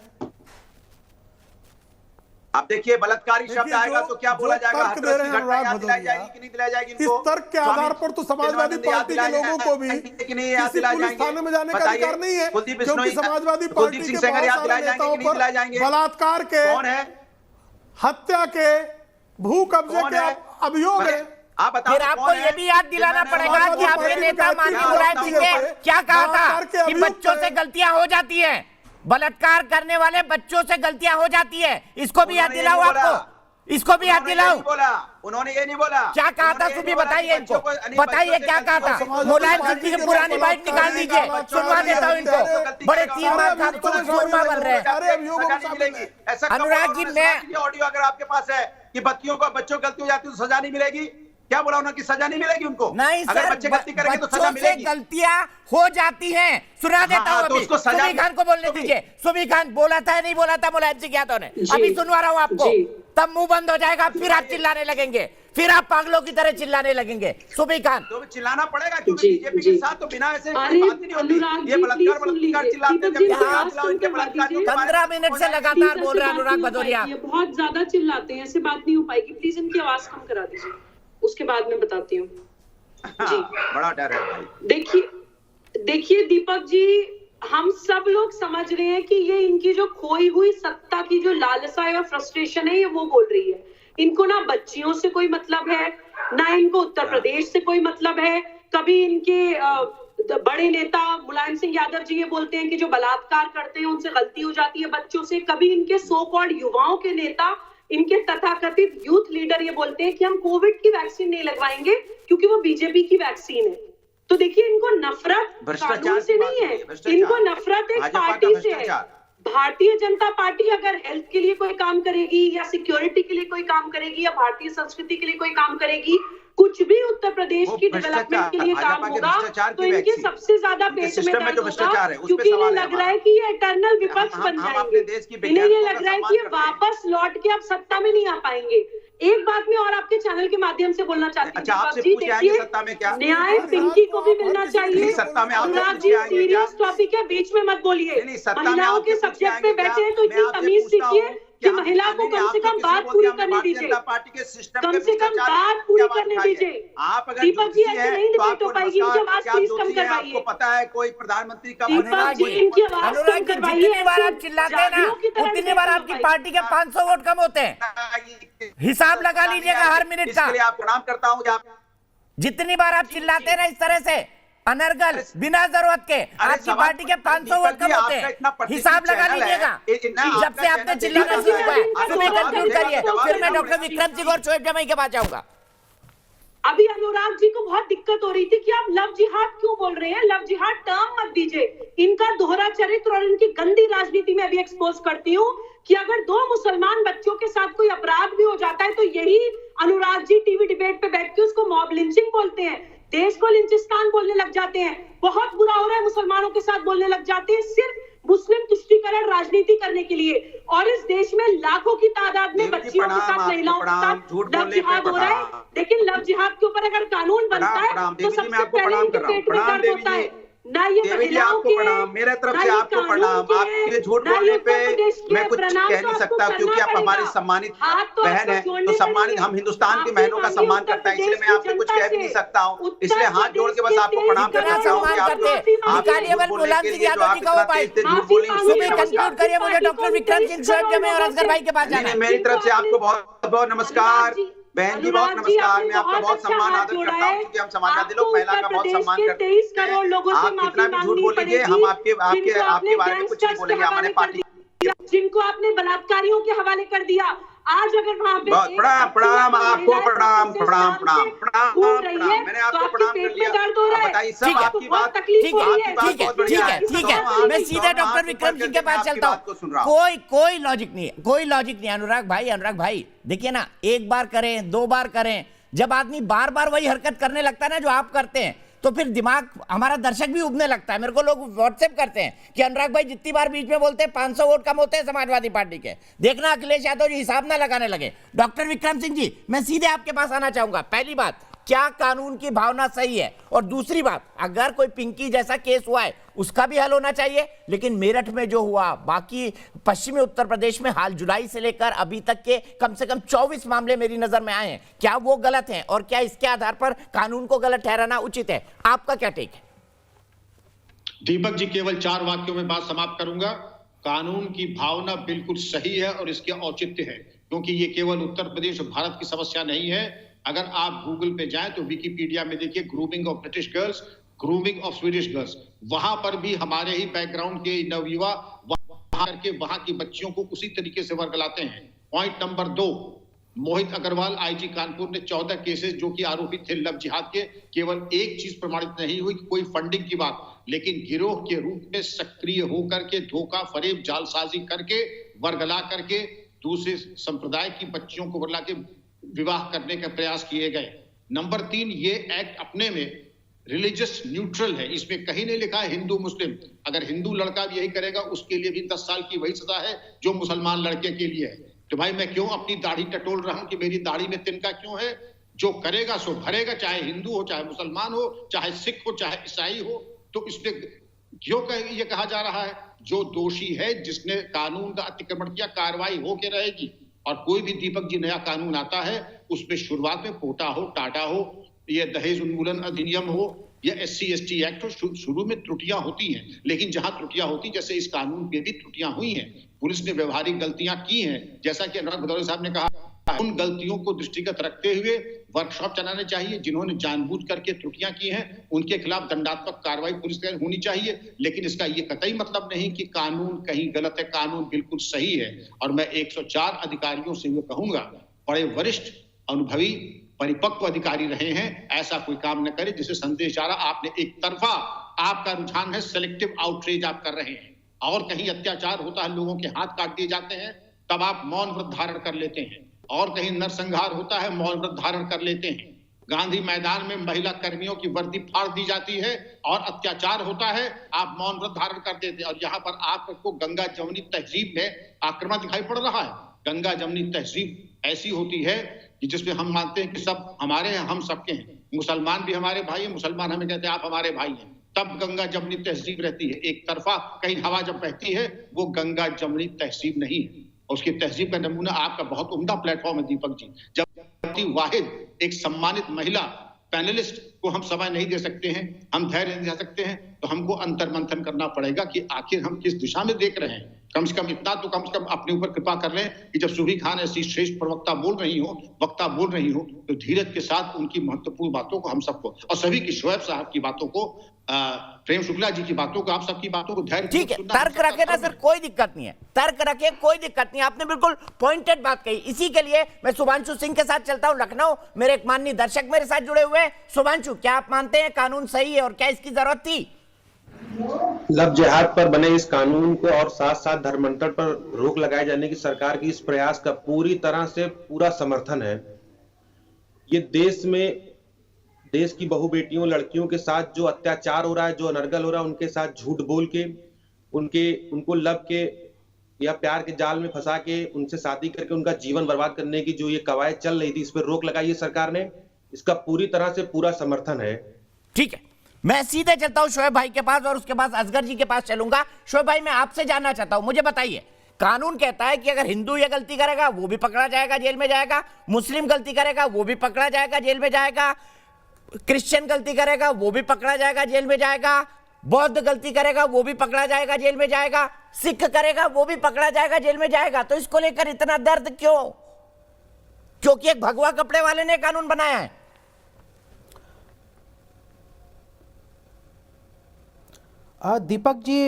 आप देखिए, बलात्कारी शब्द आएगा तो क्या बोला जाएगा? तर्क दे रहे हैं अनुराग दिलाई जाएगी कि नहीं दिलाई जाएगी इस इनको? तर्क के आधार पर तो समाजवादी पार्टी के लोगों को भी किसी पुलिस थाने में जाने का अधिकार नहीं है, क्योंकि समाजवादी पार्टी के बहुत सारे नेताओं पर बलात्कार के, हत्या के, भू कब्जे के अभियोग है। फिर आपको ये भी याद दिलाना पड़ेगा कि आपके नेता माननीय मुलायम सिंह ने क्या कहा था कि बच्चों से गलतियां हो जाती हैं, बलात्कार करने वाले बच्चों से गलतियां हो जाती है। इसको भी याद दिलाओ आपको, इसको भी याद दिलाओ। उन्होंने ये नहीं बोला। क्या कहा था? सुबह बताइए इनको, बताइए क्या कहा था। मुलायम सिंह की पुरानी बाइट निकाल दीजिए, सुनवा देता हूँ इनको। बड़े 3 बार बन रहे हैं। अनुराग जी, मैं ऑडियो अगर आपके पास है कि बच्चों को गलती हो जाती है तो सजा नहीं मिलेगी, क्या बोला उन्होंने कि सजा नहीं मिलेगी उनको? नहीं अगर सर, बच्चे गलती करेंगे तो सजा बच्चों से मिलेगी। गलतियां हो जाती हैं। सुना देता हाँ, हूं तो अभी। उसको सजा सुबी खान को बोलने दीजिए। सुबी खान बोला था नहीं बोला था मुलायम सिंह यादव ने, अभी सुनवा रहा हूं आपको। तब मुंह बंद हो जाएगा, फिर आप चिल्लाने लगेंगे, फिर आप पागलों की तरह चिल्लाने लगेंगे। सुबी खान तो चिल्लाना पड़ेगा क्योंकि बीजेपी के साथ तो बिना ऐसे कोई बात ही नहीं होती। ये बलात्कार चिल्लाते हैं, जब हाथ लाओ इनके बलात्कार के बारे में 15 मिनट से लगातार बोल रहे हैं अनुराग भदौरिया। बहुत ज्यादा चिल्लाते हैं, ऐसे बात नहीं हो पाएगी। प्लीज इनकी आवाज कम करा दीजिए, उसके बाद मैं बताती हूँ। जी बड़ा डर है भाई। देखिए दीपक जी, हम सब लोग समझ रहे हैं कि ये इनकी जो खोई हुई सत्ता की जो लालसा है और फ्रस्ट्रेशन है, ये वो बोल रही है। इनको ना बच्चियों से कोई मतलब है, ना इनको उत्तर प्रदेश से कोई मतलब है। कभी इनके बड़े नेता मुलायम सिंह यादव जी ये बोलते हैं कि जो बलात्कार करते हैं उनसे गलती हो जाती है बच्चों से। कभी इनके सो कॉल्ड युवाओं के नेता, इनके तथाकथित यूथ लीडर ये बोलते हैं कि हम कोविड की वैक्सीन नहीं लगवाएंगे क्योंकि वो बीजेपी की वैक्सीन है। तो देखिए, इनको नफरत कानून से नहीं है, इनको नफरत एक पार्टी से है। भारतीय जनता पार्टी अगर हेल्थ के लिए कोई काम करेगी या सिक्योरिटी के लिए कोई काम करेगी या भारतीय संस्कृति के लिए कोई काम करेगी, कुछ भी उत्तर प्रदेश की डेवलपमेंट के लिए काम होगा, तो इनके सबसे ज्यादा पेट में दर्द होगा, क्योंकि इन्हें लग रहा है कि ये इटर्नल विपक्ष बन जाएंगे। इन्हें ये लग रहा है कि ये वापस लौट के अब सत्ता में नहीं आ पाएंगे। एक बात मैं और आपके चैनल के माध्यम से बोलना चाहती हूँ, देखिए न्याय पिंकी को भी मिलना चाहिए। अनुराग जी, सीरियस टॉपिक है, बीच में मत बोलिए। महिलाओं के सब्जेक्ट पे बैठे हैं तो इतनी तमीज सीखिए कि महिला को कम से कम बात पूरी करने दीजिए, कम से कम बात पूरी करने दीजिए। दीपक जी, ऐसे नहीं डिबेट हो पाएगी, इनकी आवाज प्लीज कम करवाइए। आपको पता है कोई प्रधानमंत्री का दीपक जी, इनकी आवाज कम करवाइए। जितनी बार आप चिल्लाते हैं ना, उतनी बार आपकी पार्टी के 500 वोट कम होते हैं। हिसाब लगा लीजिएगा हर मिनट का। आपको प्रणाम करता हूँ। जितनी बार आप चिल्लाते हैं ना इस तरह से अनर्गल बिना जरूरत के, आपकी पार्टी के 500 वोट कम होते हैं। हिसाब लगा लीजिएगा जब से आपने चिल्लाना शुरू किया है। सुबह कंक्लूड करिए, फिर मैं डॉक्टर विक्रम सिंह और शोएब जमाई के पास जाऊंगा। अभी अनुराग जी को बहुत दिक्कत हो रही थी कि आप लव जिहाद क्यों बोल रहे हैं। लव जिहाद टर्म मत दीजिए। इनका दोहरा चरित्र और इनकी गंदी राजनीति में अभी एक्सपोज करती हूँ कि अगर 2 मुसलमान बच्चों के साथ कोई अपराध भी हो जाता है तो यही अनुराग जी टीवी डिबेट पे बैठ के उसको मॉब लिंचिंग बोलते हैं, देश को लिंचिस्तान बोलने लग जाते हैं। बहुत बुरा हो रहा है, मुसलमानों के साथ बोलने लग जाते हैं सिर्फ मुस्लिम तुष्टीकरण राजनीति करने के लिए। और इस देश में लाखों की तादाद में बच्चियों के साथ, महिलाओं के साथ लव जिहाद हो रहा है। लेकिन लव जिहाद के ऊपर अगर कानून बनता है तो सबसे पहले इनके पेट में दर्द होता है। ना ये महिलाओं के, मेरे तरफ से आपको प्रणाम। आपके झूठ बोलने पे मैं कुछ कह नहीं सकता क्योंकि आप हमारी सम्मानित बहन है, तो सम्मानित हम हिंदुस्तान की बहनों का सम्मान करता है, इसलिए मैं आपको कुछ कह भी नहीं सकता हूँ। इसलिए हाथ जोड़ के बस आपको प्रणाम करना चाहूँगा। मेरी तरफ से आपको बहुत बहुत नमस्कार बहन जी, बहुत नमस्कार। मैं आपका बहुत सम्मान आदर करता हूँ क्योंकि हम समाजवादी लोग महिला का बहुत सम्मान करते हैं। आप कितना भी झूठ बोल लीजिए, हम आपके बारे में कुछ नहीं बोलेंगे। हमारे पार्टी जिनको आपने बलात्कारियों के हवाले कर दिया, आज अगर वहाँ पे प्रणाम आपको, प्रणाम प्रणाम प्रणाम प्रणाम। मैंने आपको प्रणाम कर लिया। बताइए सब आपकी बात ठीक है। मैं सीधा डॉक्टर विक्रम सिंह के पास चलता हूँ। कोई लॉजिक नहीं है, कोई लॉजिक नहीं। अनुराग भाई देखिए ना, एक बार करें, 2 बार करें, जब आदमी बार बार वही हरकत करने लगता है ना जो आप करते हैं, तो फिर दिमाग हमारा दर्शक भी उबने लगता है। मेरे को लोग व्हाट्सएप करते हैं कि अनुराग भाई जितनी बार बीच में बोलते हैं 500 वोट कम होते हैं समाजवादी पार्टी के, देखना अखिलेश यादव जी हिसाब ना लगाने लगे। डॉक्टर विक्रम सिंह जी, मैं सीधे आपके पास आना चाहूंगा। पहली बात, क्या कानून की भावना सही है? और दूसरी बात, अगर कोई पिंकी जैसा केस हुआ है उसका भी हल होना चाहिए, लेकिन मेरठ में जो हुआ, बाकी पश्चिमी उत्तर प्रदेश में हाल जुलाई से लेकर अभी तक के कम से कम 24 मामले मेरी नजर में आए हैं, क्या वो गलत हैं? और क्या इसके आधार पर कानून को गलत ठहराना उचित है? आपका क्या टेक है? दीपक जी, केवल 4 वाक्यों में बात समाप्त करूंगा। कानून की भावना बिल्कुल सही है और इसके औचित्य है, क्योंकि ये केवल उत्तर प्रदेश और भारत की समस्या नहीं है। अगर आप गूगल पे जाएं तो विकिपीडिया में देखिए grooming of British girls, grooming of Swedish girls, वहां पर भी हमारे ही बैकग्राउंड के नवयुवा वहां करके वहां की बच्चियों को उसी तरीके से वर्गलाते हैं। Point number 2, Mohit Agarwal IG Kanpur ने 14 केसेस जो कि आरोपित थे लव जिहाद के, केवल एक चीज प्रमाणित नहीं हुई कि कोई फंडिंग की बात, लेकिन गिरोह के रूप में सक्रिय होकर के धोखा, फरेब, जालसाजी करके, वर्गला करके दूसरे संप्रदाय की बच्चियों को वर्गला के विवाह करने के प्रयास किए गए। नंबर 3, ये एक्ट अपने में रिलीजियस न्यूट्रल है, इसमें कहीं नहीं लिखा है हिंदू मुस्लिम। अगर हिंदू लड़का भी यही करेगा उसके लिए भी 10 साल की वही सजा है जो मुसलमान लड़के के लिए है। तो भाई मैं क्यों अपनी दाढ़ी टटोल रहा हूं कि मेरी दाढ़ी में तिनका क्यों है? जो करेगा सो भरेगा, चाहे हिंदू हो, चाहे मुसलमान हो, चाहे सिख हो, चाहे ईसाई हो। तो इसमें क्यों ये कहा जा रहा है जो दोषी है, जिसने कानून का अतिक्रमण किया, कार्रवाई होके रहेगी। और कोई भी दीपक जी नया कानून आता है उसमें शुरुआत में कोटा हो, टाटा हो, ये दहेज उन्मूलन अधिनियम हो या SC ST एक्ट हो, शुरू में त्रुटियां होती हैं, लेकिन जहां त्रुटियां होती, जैसे इस कानून में भी त्रुटियां हुई हैं, पुलिस ने व्यवहारिक गलतियां की हैं, जैसा कि अनुराग भदौरिया साहब ने कहा, उन गलतियों को दृष्टिगत रखते हुए वर्कशॉप चलाने चाहिए। जिन्होंने जानबूझ करके त्रुटियां की हैं उनके खिलाफ दंडात्मक कार्रवाई पुलिस की होनी चाहिए। लेकिन इसका ये कतई मतलब नहीं कि कानून कहीं गलत है, कानून बिल्कुल सही है। और मैं 104 अधिकारियों से ये कहूंगा, बड़े वरिष्ठ, अनुभवी, परिपक्व अधिकारी रहे हैं, ऐसा कोई काम न करे जिससे संदेश जा रहा आपने एक तरफा, आपका रुझान है, सेलेक्टिव आउटरीच आप कर रहे हैं, और कहीं अत्याचार होता है, लोगों के हाथ काट दिए जाते हैं, तब आप मौन व्रत धारण कर लेते हैं, और कहीं नरसंहार होता है, मौन व्रत धारण कर लेते हैं। गांधी मैदान में महिला कर्मियों की वर्दी फाड़ दी जाती है और अत्याचार होता है, आप मौन व्रत धारण कर देते हैं। और यहाँ पर आपको गंगा जमुनी तहजीब में आक्रमण दिखाई पड़ रहा है। गंगा जमुनी तहजीब ऐसी होती है कि जिसमें हम मानते हैं कि सब हमारे हैं, हम सबके हैं, मुसलमान भी हमारे भाई हैं, मुसलमान हमें कहते हैं आप हमारे भाई हैं, तब गंगा जमुनी तहजीब रहती है। एक तरफा कहीं हवा जब बहती है वो गंगा जमुनी तहजीब नहीं है। उसकी तहजीब का नमूना आपका बहुत उम्दा प्लेटफॉर्म है दीपक जी। जब वाहिद एक सम्मानित महिला पैनलिस्ट को हम समय नहीं दे सकते हैं, हम धैर्य नहीं दे सकते हैं, तो हमको अंतर्मंथन करना पड़ेगा कि आखिर हम किस दिशा में देख रहे हैं। कम से कम इतना तो कम से कम अपने ऊपर कृपा कर लें कि जब सुभी खान ऐसी श्रेष्ठ प्रवक्ता बोल रही हो, वक्ता बोल रही हो, तो धीरज के साथ उनकी महत्वपूर्ण बातों को हम सबको, और सभी की शोएब साहब की बातों को, प्रेम शुक्ला जी की बातों को, आप सबकी बातों को धैर्य, ठीक है, तर्क रखे ना सर, कोई दिक्कत नहीं है, तर्क रखे, कोई दिक्कत नहीं। आपने बिल्कुल पॉइंटेड बात कही। इसी के लिए मैं शुभांशु सिंह के साथ चलता हूं लखनऊ। मेरे एक माननीय दर्शक मेरे साथ जुड़े हुए हैं। शुभांशु, क्या आप मानते हैं कानून सही है और क्या इसकी जरूरत थी? लव जिहाद पर बने इस कानून को और साथ साथ धर्मांतरण पर रोक लगाए जाने की सरकार की इस प्रयास का पूरी तरह से पूरा समर्थन है। ये देश की बहु बेटियों, लड़कियों के साथ जो अत्याचार हो रहा है, जो अनर्गल हो रहा है, उनके साथ झूठ बोल के उनको लव के या प्यार के जाल में फंसा के उनसे शादी करके उनका जीवन बर्बाद करने की जो ये कवायद चल रही थी, इस पर रोक लगाई है सरकार ने। इसका पूरी तरह से पूरा समर्थन है। ठीक है, मैं सीधे चलता हूं शोएब भाई के पास और उसके बाद असगर जी के पास चलूंगा। शोएब भाई, मैं आपसे जानना चाहता हूं, मुझे बताइए, कानून कहता है कि अगर हिंदू ये गलती करेगा वो भी पकड़ा जाएगा, जेल में जाएगा, मुस्लिम गलती करेगा वो भी पकड़ा जाएगा, जेल में जाएगा, क्रिश्चियन गलती करेगा वो भी पकड़ा जाएगा, जेल में जाएगा, बौद्ध गलती करेगा वो भी पकड़ा जाएगा, जेल में जाएगा, सिख करेगा वो भी पकड़ा जाएगा, जेल में जाएगा। तो इसको लेकर इतना दर्द क्यों? क्योंकि एक भगवा कपड़े वाले ने कानून बनाया है। दीपक जी,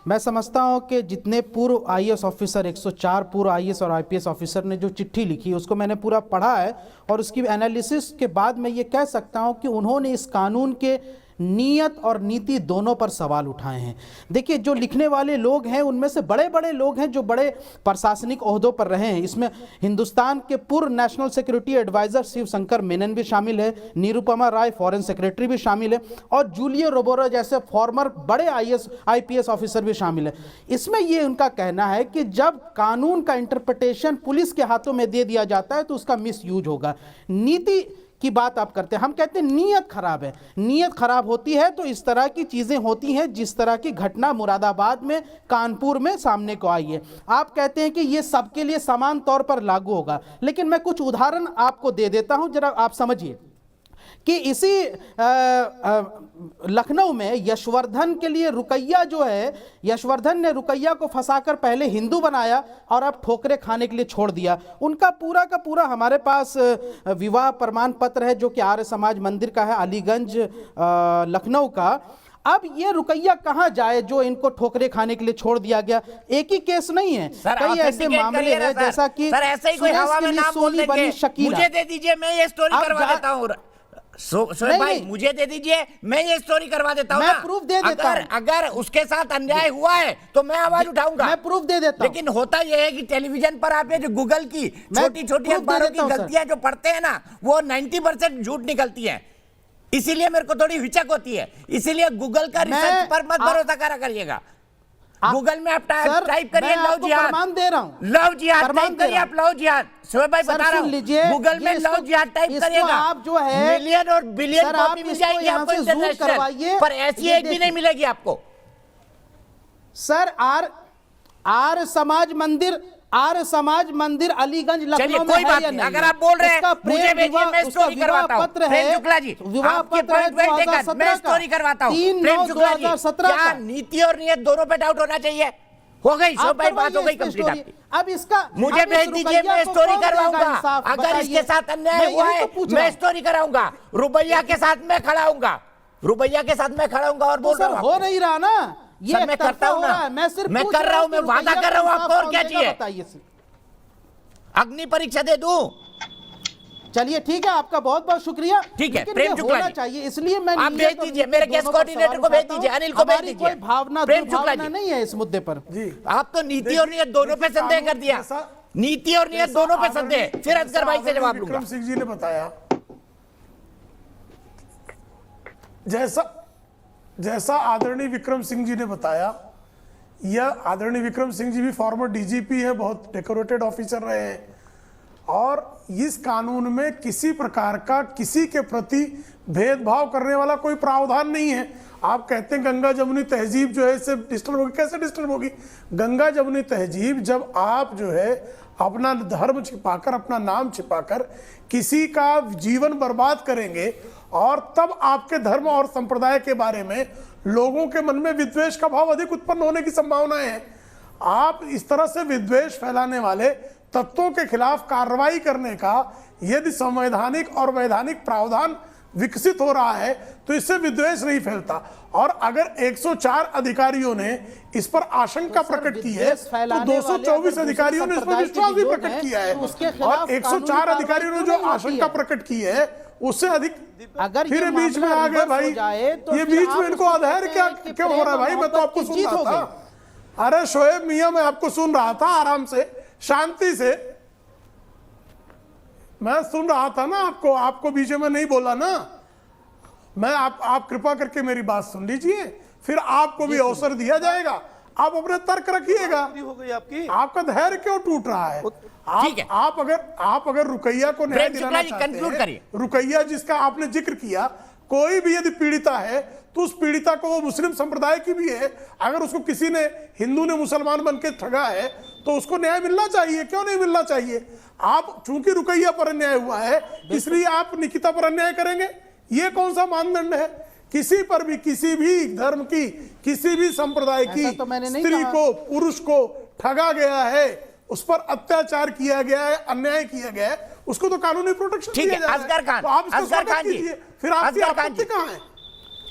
मैं समझता हूं कि जितने पूर्व IAS ऑफिसर, 104 पूर्व IAS और IPS ऑफिसर ने जो चिट्ठी लिखी उसको मैंने पूरा पढ़ा है, और उसकी एनालिसिस के बाद मैं ये कह सकता हूं कि उन्होंने इस कानून के नीयत और नीति दोनों पर सवाल उठाए हैं। देखिए, जो लिखने वाले लोग हैं उनमें से बड़े बड़े लोग हैं जो बड़े प्रशासनिक ओहदों पर रहे हैं। इसमें हिंदुस्तान के पूर्व national security adviser Shiv Shankar Menon भी शामिल है, निरुपमा राय फॉरेन सेक्रेटरी भी शामिल है, और जूलियो रोबोरो जैसे फॉर्मर बड़े IAS IPS ऑफिसर भी शामिल है। इसमें यह उनका कहना है कि जब कानून का इंटरप्रिटेशन पुलिस के हाथों में दे दिया जाता है तो उसका मिसयूज होगा। नीति की बात आप करते हैं, हम कहते हैं नीयत खराब है। नीयत खराब होती है तो इस तरह की चीजें होती हैं, जिस तरह की घटना मुरादाबाद में, कानपुर में सामने को आई है। आप कहते हैं कि ये सबके लिए समान तौर पर लागू होगा, लेकिन मैं कुछ उदाहरण आपको दे देता हूं, जरा आप समझिए कि इसी लखनऊ में यशवर्धन के लिए रुकैया जो है, यशवर्धन ने रुकैया को फंसाकर पहले हिंदू बनाया और अब ठोकरे खाने के लिए छोड़ दिया। उनका पूरा का पूरा हमारे पास विवाह प्रमाण पत्र है जो कि आर्य समाज मंदिर का है, अलीगंज लखनऊ का। अब ये रुकैया कहां जाए जो इनको ठोकरे खाने के लिए छोड़ दिया गया? एक ही केस नहीं है, कई ऐसे मामले हैं, जैसा कि सर ऐसे ही कोई हवा में नाम बोल देंगे, मुझे दे दीजिए, मैं ये स्टोरी करवा देता हूं। शोएब भाई मुझे दे दीजिए, मैं ये स्टोरी करवा देता हूँ मैं ना। प्रूफ दे देता हूं। अगर उसके साथ अन्याय हुआ है तो मैं आवाज उठाऊंगा, मैं प्रूफ दे देता हूं। लेकिन होता यह है कि टेलीविजन पर आप ये जो गूगल की छोटी छोटी proof दे अखबारों की देता हूं, सर। गलतियां जो पढ़ते हैं ना, वो 90% झूठ निकलती है, इसीलिए मेरे को थोड़ी हिचक होती है। इसीलिए गूगल का रिसर्च पर मत भरोसा करा करिएगा। गूगल में आप टाइप करिए लव जिहाद, प्रमाण दे रहा हूं, लव जिहाद टाइप करिए आप, लव जिहाद। शोएब भाई बता रहा हूं, गूगल में लव जिहाद टाइप करिएगा, आप जो है मिलियन और बिलियन कॉपी मिल जाएंगे आपको इंटरनेशनल, पर ऐसी एक भी नहीं मिलेगी आपको। सर आर समाज मंदिर अलीगंज लखनऊ में कोई बात है या नहीं, नहीं? अगर आप बोल रहे हैं मुझे भेजिए, मैं स्टोरी करवाता हूँ। प्रेम शुक्ला जी, आपके पॉइंट वेल टेकन, मैं स्टोरी करवाता हूँ। प्रेम शुक्ला जी, क्या नीति और नियत दोनों पे डाउट होना चाहिए? हो गई शोएब भाई, बात हो गई कंप्लीट आपकी। अब इसका मुझे भेज दीजिए, मैं स्टोरी करवाऊंगा। अगर इसके साथ अन्याय हुआ है मैं स्टोरी कराऊंगा, रुपैया के साथ मैं खड़ा हूंगा, रुपैया के साथ मैं खड़ा हूंगा। और बोल रहा हूँ हो नहीं रहा ना, ये मैं करता हूँ ना, मैं कर रहा हूँ, मैं वादा कर रहा हूँ आपको। और क्या चाहिए? अग्नि परीक्षा दे दूं? चलिए ठीक है, आपका बहुत बहुत शुक्रिया। ठीक है प्रेम शुक्ला जी, चाहिए, इसलिए मैं आप भेज दीजिए, मेरे गेस्ट कोऑर्डिनेटर को भेज दीजिए, अनिल को भेज दीजिए। कोई भावना प्रेम शुक्ला जी नहीं है इस मुद्दे पर। आप तो नीति और नियत दोनों पे संदेह कर दिया, नीति और नियत दोनों पे संदेह। फिर असगर भाई से जवाब लूंगा। विक्रम सिंह जी ने बताया, जैसा आदरणीय विक्रम सिंह जी ने बताया, यह आदरणीय विक्रम सिंह जी भी फॉर्मर डीजीपी है, बहुत डेकोरेटेड ऑफिसर रहे हैं, और इस कानून में किसी प्रकार का किसी के प्रति भेदभाव करने वाला कोई प्रावधान नहीं है। आप कहते हैं गंगा जमुनी तहजीब जो है इससे डिस्टर्ब होगी, कैसे डिस्टर्ब होगी? गंगा जमुनी तहजीब जब आप जो है अपना धर्म छिपाकर, अपना नाम छिपाकर किसी का जीवन बर्बाद करेंगे, और तब आपके धर्म और संप्रदाय के बारे में लोगों के मन में विद्वेष का भाव अधिक उत्पन्न होने की संभावनाएं है। आप इस तरह से विद्वेष फैलाने वाले तत्वों के खिलाफ कार्रवाई करने का यदि संवैधानिक और वैधानिक प्रावधान विकसित हो रहा है तो इससे विद्वेष नहीं फैलता। और अगर 104 अधिकारियों ने इस पर आशंका प्रकट की है तो 224 अधिकारियों ने इस पर विश्वास भी प्रकट किया है, और 104 अधिकारियों ने जो आशंका प्रकट की है उससे अधिक अगर फिर बीच में आ गए भाई। ये बीच में इनको अधैर्य क्या क्यों हो रहा है भाई? मैं तो आपको सुन रहा था। अरे शोएब मियां, मैं आपको सुन रहा था आराम से, शांति से मैं सुन रहा था ना आपको बीच में नहीं बोला ना। मैं आप कृपा करके मेरी बात सुन लीजिए, फिर आपको भी अवसर दिया जाएगा, आप अपने तर्क रखिएगा। हो गई आपकी, आपका धैर्य क्यों टूट रहा है? आप अगर रुकैया को न्याय दिलाना चाहते हैं, रुकैया जिसका आपने जिक्र किया, कोई भी यदि पीड़िता है तो उस पीड़िता को, वो मुस्लिम संप्रदाय की भी है, अगर उसको किसी ने, हिंदू ने मुसलमान बन के ठगा है तो उसको न्याय मिलना चाहिए, क्यों नहीं मिलना चाहिए? आप चूंकि रुकैया पर अन्याय हुआ है इसलिए आप निकिता पर अन्याय करेंगे, ये कौन सा मानदंड है? किसी पर भी, किसी भी धर्म की, किसी भी संप्रदाय की स्त्री को, पुरुष को ठगा गया है, उस पर अत्याचार किया गया है, अन्याय किया गया है, उसको तो कानूनी प्रोटेक्शन दिया जाए। असगर खान, तो आप असगर खान जी, फिर आपकी आपत्ति कहां है?